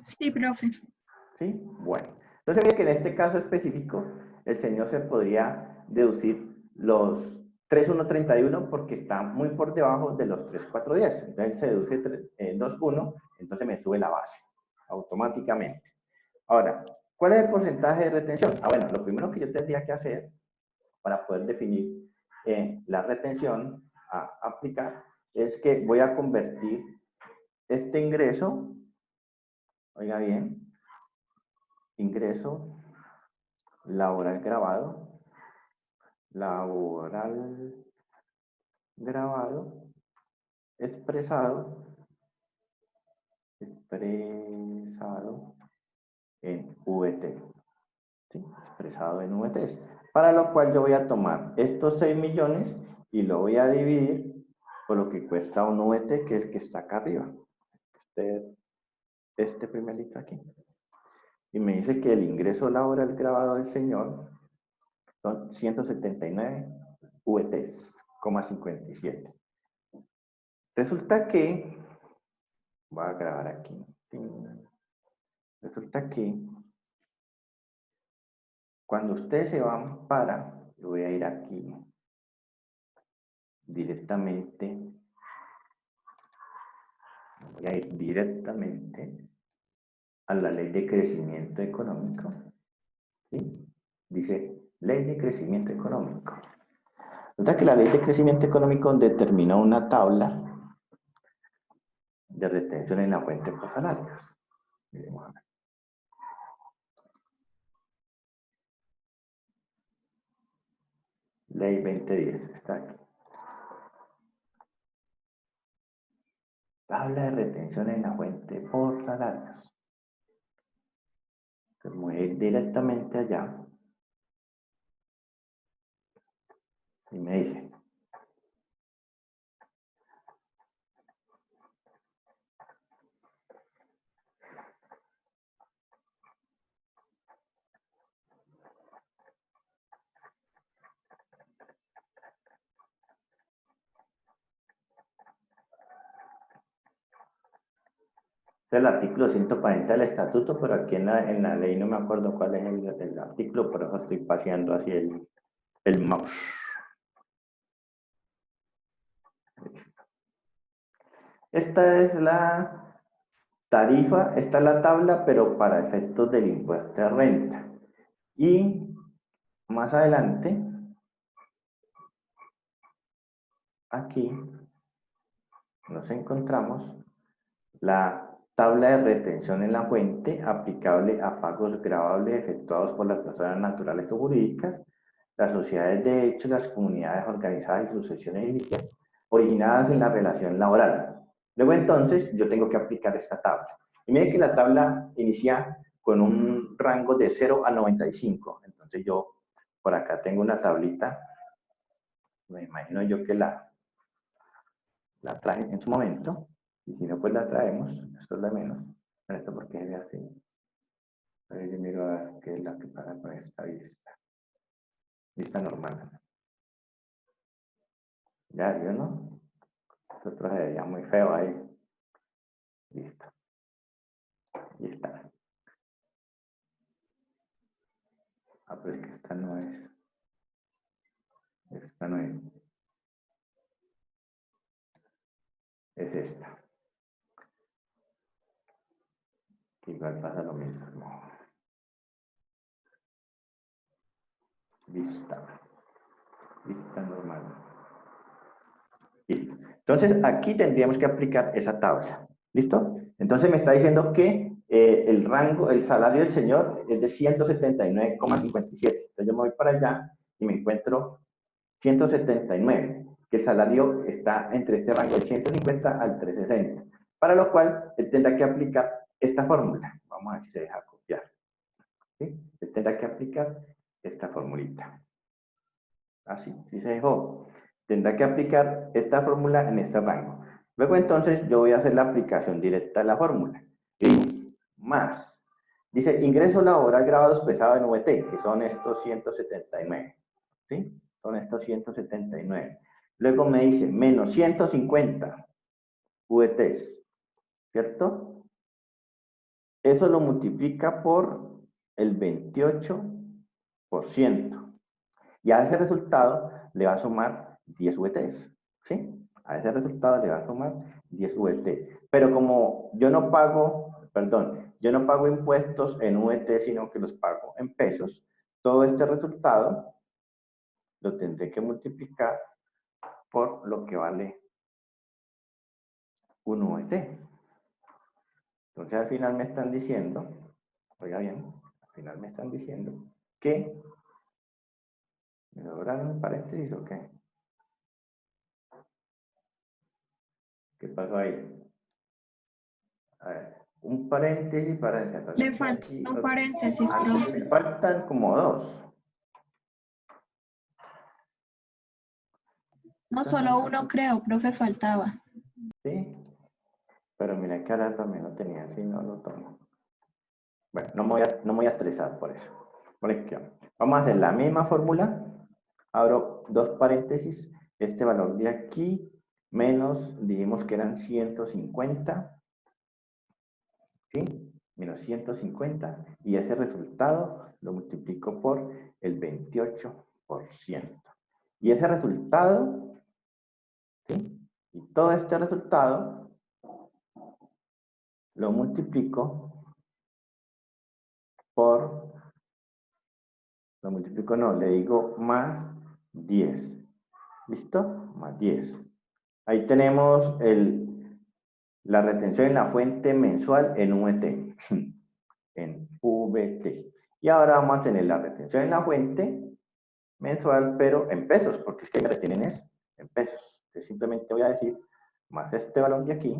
Sí, profe. ¿Sí? Bueno. Entonces, mire que en este caso específico, el señor se podría deducir los 3.131 porque está muy por debajo de los 3.410. Entonces, se deduce 2.1, entonces me sube la base automáticamente. Ahora, ¿cuál es el porcentaje de retención? Bueno, lo primero que yo tendría que hacer para poder definir la retención a aplicar es que voy a convertir este ingreso, oiga bien, ingreso laboral grabado, expresado en VT, ¿sí? Expresado en VTs, para lo cual yo voy a tomar estos 6 millones y lo voy a dividir por lo que cuesta un VT, que es el que está acá arriba. Este primerito aquí. Y me dice que el ingreso laboral grabado del señor son 179 VTs, 57. Resulta que, voy a grabar aquí, resulta que cuando ustedes se van para, yo voy a ir aquí directamente, voy a ir directamente a la ley de crecimiento económico, ¿sí? Dice ley de crecimiento económico. O sea que la ley de crecimiento económico determina una tabla de retención en la fuente por salarios. Miremos a ver. Ley 2010, está aquí. Tabla de retención en la fuente por salarios. Entonces voy a ir directamente allá. Y me dice. Es el artículo 140 del estatuto, pero aquí en la ley no me acuerdo cuál es el artículo, por eso estoy paseando así el mouse. Esta es la tarifa, esta es la tabla, pero para efectos del impuesto de renta. Y más adelante, aquí, nos encontramos la tabla de retención en la fuente aplicable a pagos grabables efectuados por las personas naturales o jurídicas, las sociedades de hecho, las comunidades organizadas y sucesiones ilícitas originadas en la relación laboral. Luego entonces yo tengo que aplicar esta tabla. Y miren que la tabla inicia con un rango de 0 a 95. Entonces yo por acá tengo una tablita, me imagino yo que la traje en su momento. Y si no, pues la traemos. Esto es la menos. Esto porque es así. A ver, yo miro a ver qué es la que pasa con esta vista. Vista normal. Ya, yo no. Esto se veía muy feo ahí. Listo. Y está. Ah, pero es que esta no es. Esta no es. Es esta. Que igual pasa lo mismo. Vista. Vista normal. Listo. Entonces, aquí tendríamos que aplicar esa tabla. ¿Listo? Entonces me está diciendo que el rango, el salario del señor es de 179,57. Entonces yo me voy para allá y me encuentro 179, que el salario está entre este rango de 150 al 360, para lo cual él tendrá que aplicar esta fórmula. Vamos a ver si se deja copiar. ¿Sí? Él tendrá que aplicar esta formulita. Así, si se dejó. Tendrá que aplicar esta fórmula en este rango. Luego entonces yo voy a hacer la aplicación directa de la fórmula. Y digo, más. Dice, ingreso laboral grabados pesados en VT, que son estos 179. ¿Sí? Son estos 179. Luego me dice, menos 150 VTs. ¿Cierto? Eso lo multiplica por el 28%. Y a ese resultado le va a sumar 10 VTs, ¿sí? A ese resultado le va a sumar 10 VT. Pero como yo no pago, yo no pago impuestos en VT, sino que los pago en pesos, todo este resultado lo tendré que multiplicar por lo que vale un VT. Entonces al final me están diciendo, oiga bien, al final me están diciendo que, ¿me lograron un paréntesis o qué? ¿Qué pasó ahí? A ver, un paréntesis para encerrar. Le falta un paréntesis, profe. Me faltan como dos. No, solo uno creo, profe, faltaba. ¿Sí? Pero mira que ahora también lo tenía, así no lo tomo. Bueno, no me voy a estresar por eso. Vamos a hacer la misma fórmula. Abro dos paréntesis. Este valor de aquí menos, dijimos que eran 150. ¿Sí? Menos 150. Y ese resultado lo multiplico por el 28%. Y ese resultado, ¿sí? Y todo este resultado lo multiplico por, le digo más 10. ¿Listo? Más 10. Ahí tenemos la retención en la fuente mensual en VT. En VT. Y ahora vamos a tener la retención en la fuente mensual, pero en pesos, porque es que me retienen es en pesos. Entonces simplemente voy a decir más este valor de aquí,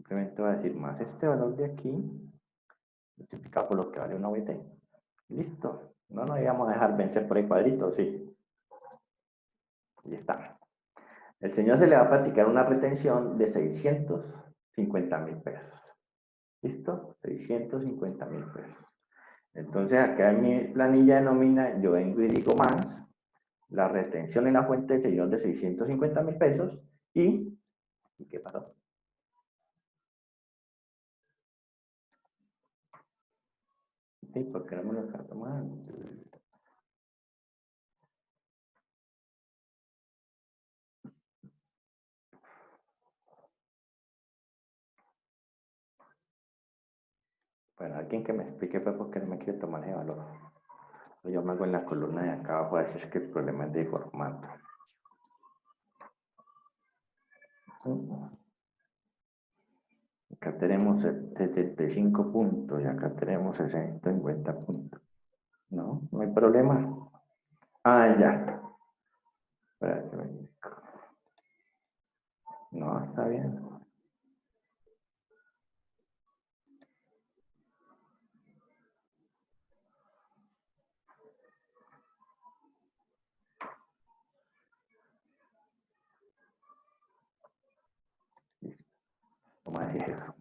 Simplemente voy a decir más este valor de aquí, multiplicado por lo que vale una VT. Listo. No nos íbamos a dejar vencer por el cuadrito, sí. Y está. El señor se le va a practicar una retención de 650.000 pesos. ¿Listo? 650.000 pesos. Entonces, acá en mi planilla de nómina, yo vengo y digo más la retención en la fuente del señor de 650.000 pesos ¿y qué pasó? Sí, ¿por qué no me lo está tomando? Bueno, alguien que me explique pues, por qué no me quiere tomar ese valor. Yo me hago en la columna de acá abajo, a ver si es que el problema es de formato. Acá tenemos 75 puntos y acá tenemos 650 puntos. No, no hay problema. Ah, ya. Espérate, no, está bien. ¿Cómo así es eso?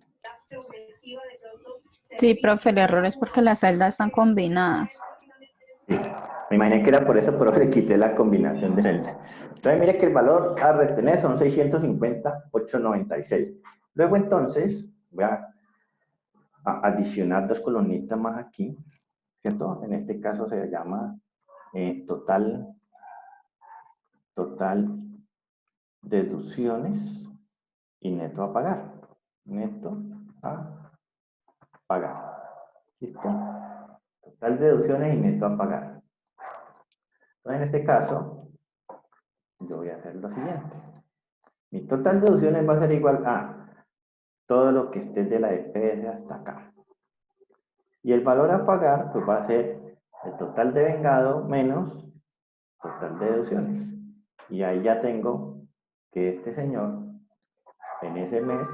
Sí, profe, el error es porque las celdas están combinadas. Sí, me imaginé que era por eso, pero le quité la combinación de celda. Entonces, mire que el valor a retener son 650,896. Luego, entonces, voy a adicionar dos columnitas más aquí, ¿cierto? En este caso se llama total deducciones y neto a pagar. Neto a pagar. ¿Listo? Total deducciones y neto a pagar. Entonces, en este caso, yo voy a hacer lo siguiente. Mi total deducciones va a ser igual a todo lo que esté de la EPS hasta acá. Y el valor a pagar, pues va a ser el total de vengado menos total de deducciones. Y ahí ya tengo que este señor, en ese mes,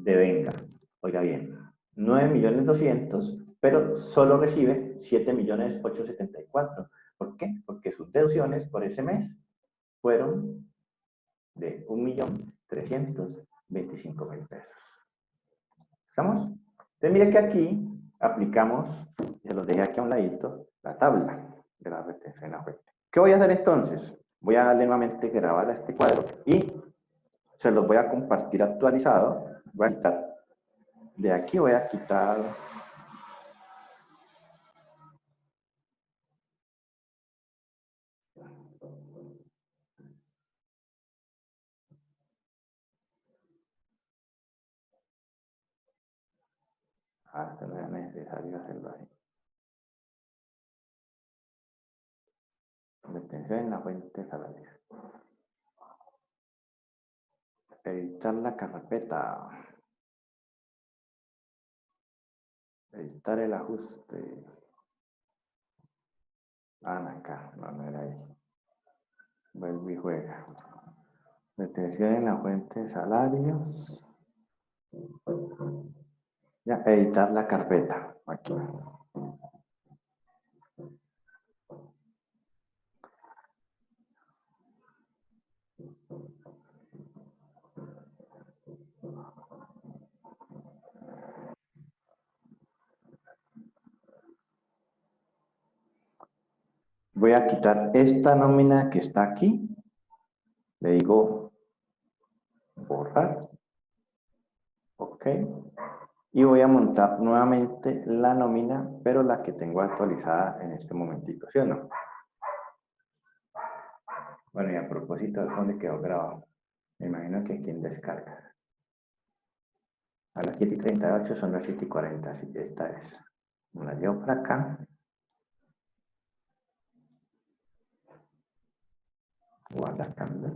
devenga, oiga bien, 9.200.000, pero solo recibe 7.874.000. ¿Por qué? Porque sus deducciones por ese mes fueron de 1.325.000 pesos. ¿Estamos? Entonces, mire que aquí aplicamos, se los dejé aquí a un ladito, la tabla de la retención en la fuente. ¿Qué voy a hacer entonces? Voy a darle nuevamente grabar a este cuadro y se los voy a compartir actualizado. Voy a quitar, de aquí voy a quitar esto no es necesario hacerlo ahí. Retención en la fuente salarial. Editar la carpeta. Editar el ajuste. Acá, no era ahí. Vuelve y juega. Retención en la fuente de salarios. Ya, editar la carpeta. Aquí. Voy a quitar esta nómina que está aquí. Le digo borrar. Ok. Y voy a montar nuevamente la nómina, pero la que tengo actualizada en este momentito, ¿sí o no? Bueno, y a propósito, ¿dónde quedó grabado? Me imagino que aquí en descarga. A las 7:38 son las 7:40, así que esta es. Me la llevo para acá. Guardar cambios.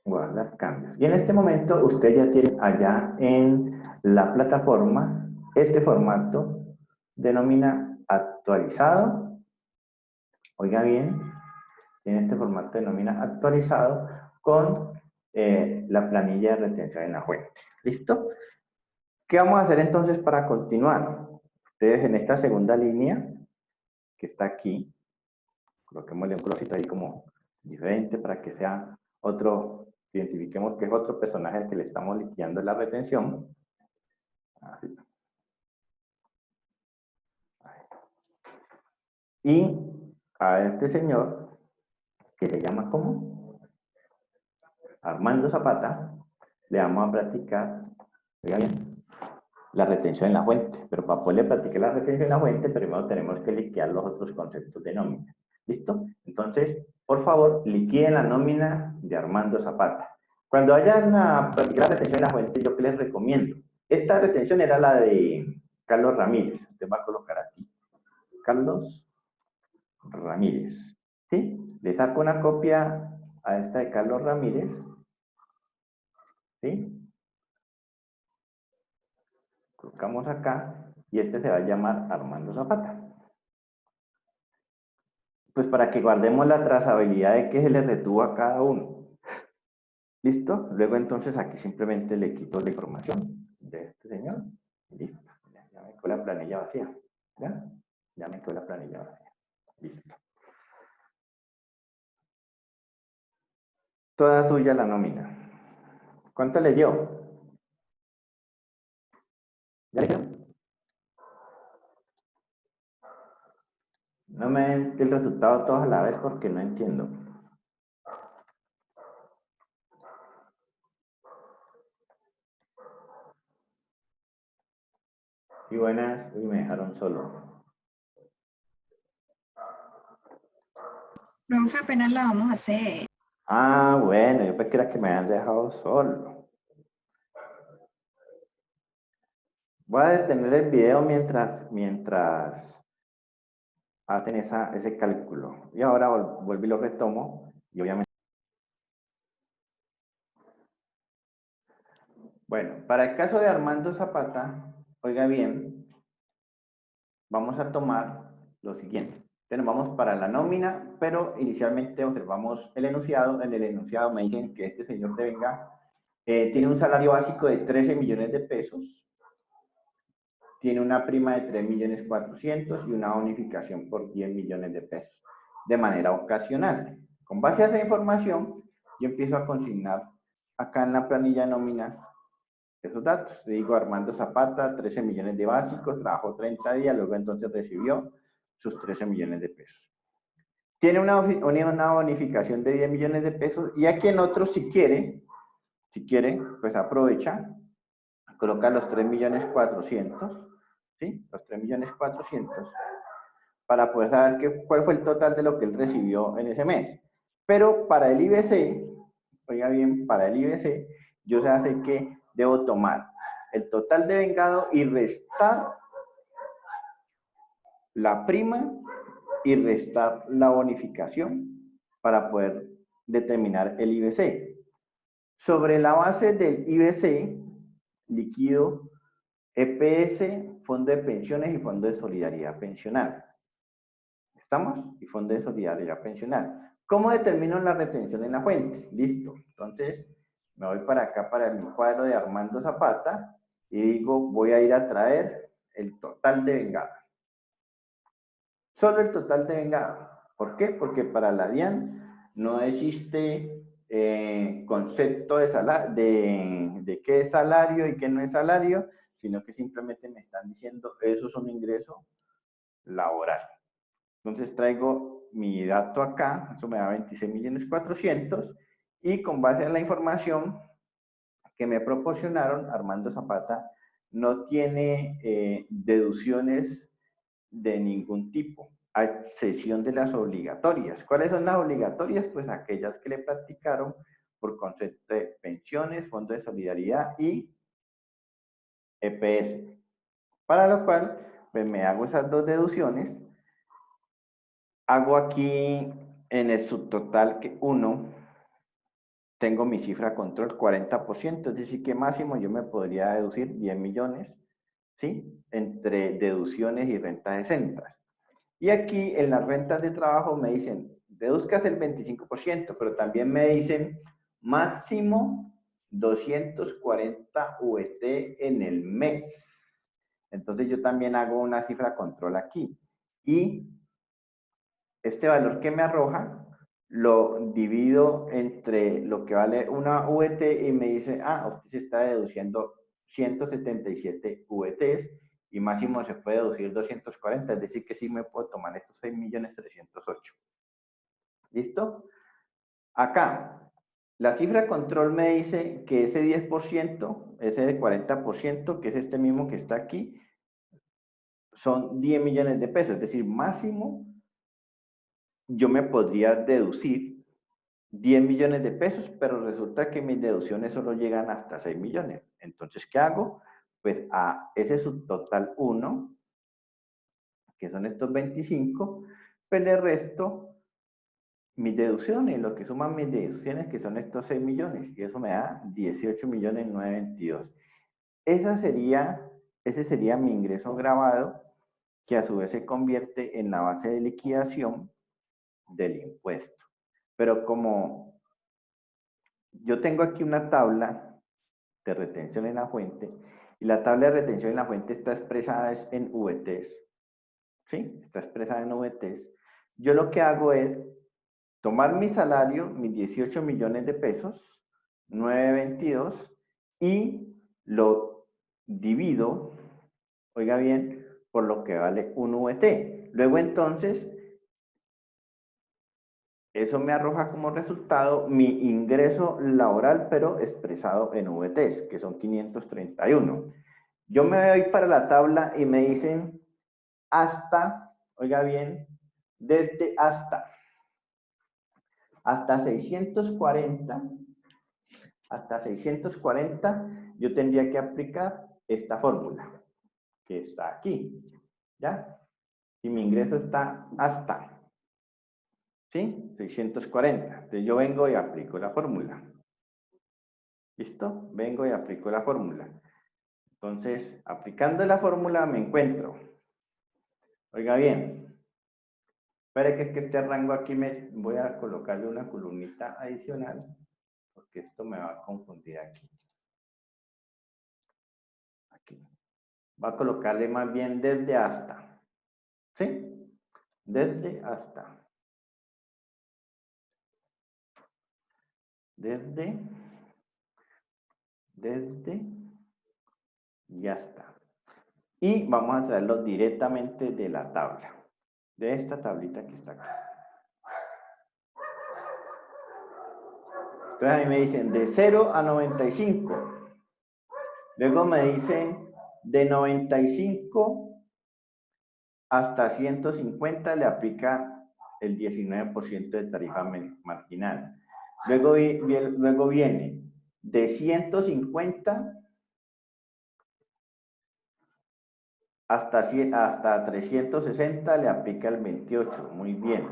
Guardar cambios. Y en este momento usted ya tiene allá en la plataforma este formato de nómina actualizado. Oiga bien, tiene este formato de nómina actualizado con la planilla de retención en la fuente. ¿Listo? ¿Qué vamos a hacer entonces para continuar? Ustedes en esta segunda línea, que está aquí, coloquémosle un colorcito ahí como diferente para que sea otro, identifiquemos que es otro personaje al que le estamos liquidando la retención. Así. Y a este señor, que se llama ¿cómo? Armando Zapata, le vamos a practicar, oiga bien, la retención en la fuente. Pero para poderle practicar la retención en la fuente, primero tenemos que liquidar los otros conceptos de nómina. ¿Listo? Entonces, por favor, liquiden la nómina de Armando Zapata. Cuando vayan a practicar la retención en la fuente, yo que les recomiendo. Esta retención era la de Carlos Ramírez. Usted va a colocar aquí. Carlos Ramírez. ¿Sí? Le saco una copia a esta de Carlos Ramírez. ¿Sí? Colocamos acá y este se va a llamar Armando Zapata. Pues para que guardemos la trazabilidad de que se le retuvo a cada uno. ¿Listo? Luego entonces aquí simplemente le quito la información de este señor. Listo. Ya me quedó la planilla vacía. ¿Ya? Ya me quedó la planilla vacía. Listo. Toda suya la nómina. ¿Cuánto le dio? ¿Ya le dio? No me den el resultado todos a la vez porque no entiendo. Y buenas, uy, me dejaron solo. Profe, apenas la vamos a hacer. Ah, bueno, yo pensé que era que me habían dejado solo. Voy a detener el video mientras hacen ese cálculo. Y ahora vuelvo y lo retomo. Y obviamente. Bueno, para el caso de Armando Zapata, oiga bien, vamos a tomar lo siguiente. Entonces vamos para la nómina, pero inicialmente observamos el enunciado. En el enunciado me dicen que este señor tiene un salario básico de 13 millones de pesos. Tiene una prima de 3.400.000 y una bonificación por 10 millones de pesos de manera ocasional. Con base a esa información, yo empiezo a consignar acá en la planilla nómina esos datos. Le digo Armando Zapata, 13 millones de básicos, trabajó 30 días, luego entonces recibió sus 13 millones de pesos. Tiene una bonificación de 10 millones de pesos y aquí en otros si quiere, pues aprovecha, coloca los 3.400.000. ¿Sí? Los 3.400.000 para poder saber cuál fue el total de lo que él recibió en ese mes. Pero para el IBC, oiga bien, para el IBC, yo sé que debo tomar el total de vengado y restar la prima y restar la bonificación para poder determinar el IBC. Sobre la base del IBC, liquido EPS, Fondo de Pensiones y Fondo de Solidaridad Pensional. ¿Estamos? Y Fondo de Solidaridad Pensional. ¿Cómo determino la retención en la fuente? Listo. Entonces, me voy para acá, para mi cuadro de Armando Zapata, y digo, voy a ir a traer el total de vengado. Solo el total de vengado. ¿Por qué? Porque para la DIAN no existe concepto de qué es salario y qué no es salario, sino que simplemente me están diciendo, eso es un ingreso laboral. Entonces traigo mi dato acá, eso me da 26.400.000, y con base en la información que me proporcionaron, Armando Zapata no tiene deducciones de ningún tipo, a excepción de las obligatorias. ¿Cuáles son las obligatorias? Pues aquellas que le practicaron por concepto de pensiones, Fondo de Solidaridad y EPS. Para lo cual, pues me hago esas dos deducciones. Hago aquí en el subtotal que 1, tengo mi cifra control 40%, es decir que máximo yo me podría deducir 10 millones, ¿sí? Entre deducciones y rentas exentas. Y aquí en las rentas de trabajo me dicen, deduzcas el 25%, pero también me dicen máximo 240 VT en el mes. Entonces yo también hago una cifra control aquí. Y este valor que me arroja, lo divido entre lo que vale una VT y me dice, usted se está deduciendo 177 VTs y máximo se puede deducir 240, es decir que sí me puedo tomar estos 6.308.000. ¿Listo? Acá, la cifra control me dice que ese 10%, ese de 40%, que es este mismo que está aquí, son 10 millones de pesos, es decir, máximo yo me podría deducir 10 millones de pesos, pero resulta que mis deducciones solo llegan hasta 6 millones. Entonces, ¿qué hago? Pues a ese subtotal 1, que son estos 25, pues le resto mis deducciones, lo que suman mis deducciones, que son estos 6 millones, y eso me da 18.922.000. Ese sería mi ingreso grabado, que a su vez se convierte en la base de liquidación del impuesto. Pero como yo tengo aquí una tabla de retención en la fuente, y la tabla de retención en la fuente está expresada en VTs, ¿sí? Está expresada en VTs. Yo lo que hago es tomar mi salario, mis 18 millones de pesos, 922, y lo divido, oiga bien, por lo que vale un VT. Luego entonces, eso me arroja como resultado mi ingreso laboral, pero expresado en VTs, que son 531. Yo me voy para la tabla y me dicen hasta, oiga bien, desde hasta 640, yo tendría que aplicar esta fórmula, que está aquí, ¿ya? Y mi ingreso está hasta, ¿sí? 640. Entonces yo vengo y aplico la fórmula. ¿Listo? Vengo y aplico la fórmula. Entonces, aplicando la fórmula me encuentro. Oiga bien. Espere que es que este rango aquí me voy a colocarle una columnita adicional, porque esto me va a confundir aquí. Aquí. Va a colocarle más bien desde hasta. ¿Sí? Desde hasta. Desde y hasta. Y vamos a traerlo directamente de la tabla. De esta tablita que está acá. Entonces ahí me dicen de 0 a 95. Luego me dicen de 95 hasta 150 le aplica el 19% de tarifa marginal. Luego viene de 150 hasta 360 le aplica el 28, muy bien.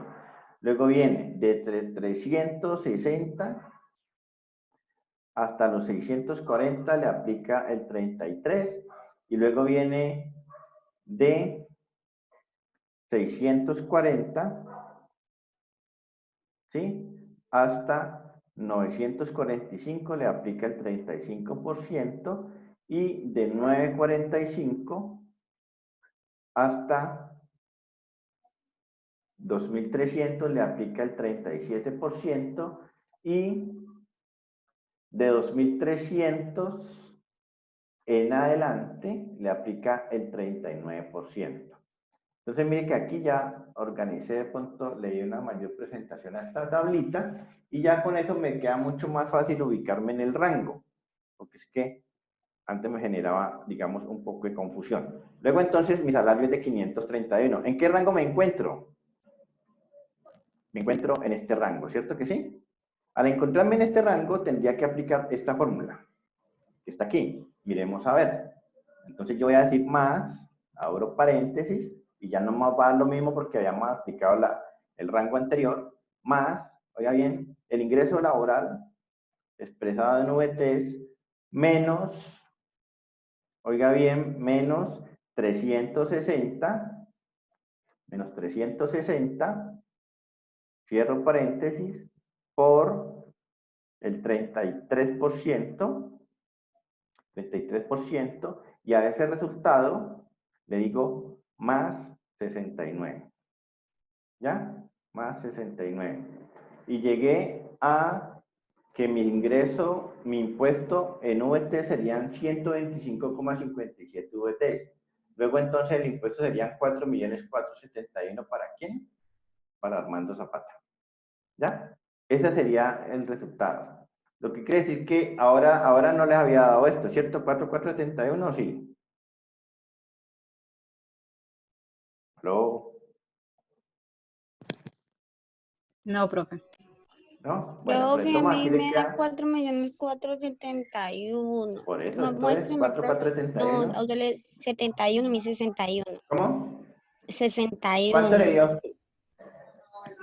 Luego viene de 360 hasta los 640 le aplica el 33, y luego viene de 640, ¿sí? Hasta 945 le aplica el 35%, y de 945 hasta 2.300 le aplica el 37%, y de 2.300 en adelante le aplica el 39%. Entonces, mire que aquí ya organicé de pronto, le di una mayor presentación a esta tablita, y ya con eso me queda mucho más fácil ubicarme en el rango, porque es que antes me generaba, digamos, un poco de confusión. Luego, entonces, mi salario es de 531. ¿En qué rango me encuentro? Me encuentro en este rango, ¿cierto que sí? Al encontrarme en este rango, tendría que aplicar esta fórmula, que está aquí. Miremos a ver. Entonces, yo voy a decir más, abro paréntesis, y ya no más va a dar lo mismo porque habíamos aplicado el rango anterior, más, oiga bien, el ingreso laboral expresado en VTs, menos, oiga bien, menos 360, cierro paréntesis, por el 33%, y a ese resultado le digo más 69. ¿Ya? Más 69. Y llegué a que mi ingreso, mi impuesto en VT serían 125,57 VT. Luego entonces el impuesto serían 4.471.000 ¿para quién? Para Armando Zapata. ¿Ya? Ese sería el resultado. Lo que quiere decir que ahora no les había dado esto, ¿cierto? 4.471, sí. ¿Aló? No, profe. ¿No? Bueno, Profe, a retomo, aquí mí le me da queda. 4.471.000. Por eso, No, esto es muéstrame, profe. No, 4.471. a usted le 71, mi 61. ¿Cómo? 61. ¿Cuánto le dio a usted?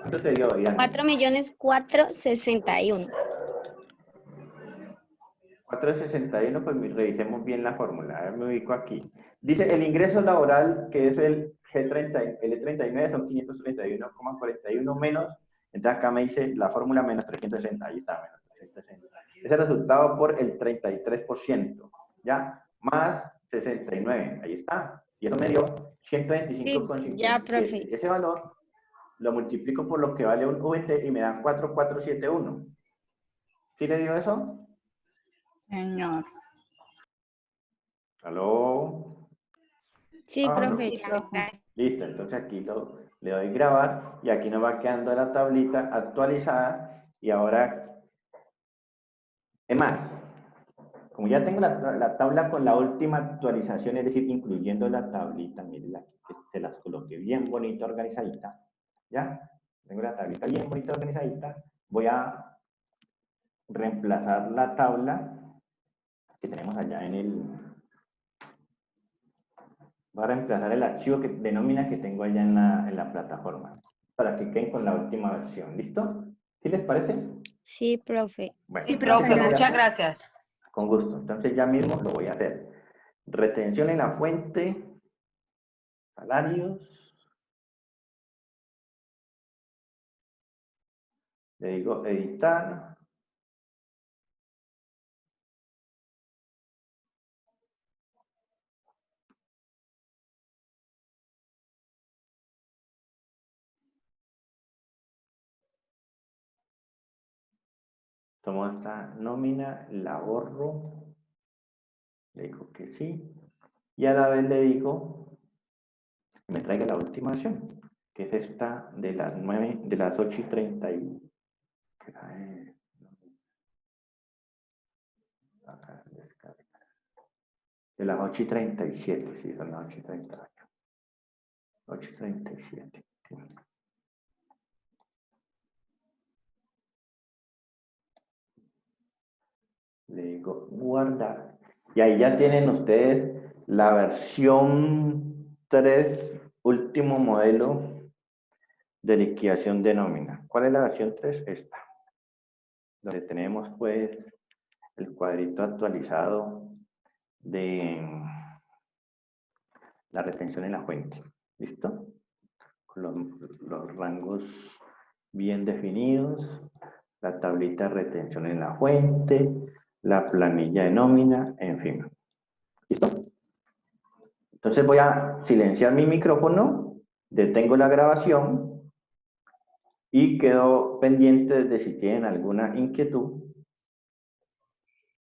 ¿Cuánto te dio, Diana? 4.461.000. 461, pues revisemos bien la fórmula. A ver, me ubico aquí. Dice, el ingreso laboral, que es el G30, el E39, son 531,41 menos, entonces acá me dice la fórmula menos 360, ahí está, menos 360. Ese resultado por el 33%, ¿ya? Más 69, ahí está. Y eso me dio Sí, ya, 125,57. profe. Ese valor lo multiplico por lo que vale un VT y me da 4.471. ¿Sí le dio eso? Señor. ¿Aló? Sí, Ah, no. profe, Sí, ya. profe. Gracias. Listo, entonces aquí le doy grabar y aquí nos va quedando la tablita actualizada y ahora, es más, como ya tengo la tabla con la última actualización, es decir, incluyendo la tablita, miren, que te las coloqué bien bonita, organizadita, ¿ya? Tengo la tablita bien bonita, organizadita, voy a reemplazar la tabla que tenemos allá voy a reemplazar el archivo de nómina que tengo allá en la plataforma para que queden con la última versión. ¿Listo? ¿Sí les parece? Sí, profe. Bueno, Sí, entonces profe, Profe, muchas gracias. gracias. con gusto. Entonces ya mismo lo voy a hacer. Retención en la fuente, salarios. Le digo editar. Tomo esta nómina, la borro. Le digo que sí. Y a la vez le digo que me traiga la última versión, que es esta de las 9, de las 8:30. Acá, descarga. De las 8:37, sí, son las 8:38. 8:37. Sí. Le digo guardar. Y ahí ya tienen ustedes la versión 3, último modelo de liquidación de nómina. ¿Cuál es la versión 3? Esta. Donde tenemos pues el cuadrito actualizado de la retención en la fuente. ¿Listo? Con los rangos bien definidos, la tablita de retención en la fuente, la planilla de nómina, en fin. ¿Listo? Entonces voy a silenciar mi micrófono, detengo la grabación y quedo pendiente de si tienen alguna inquietud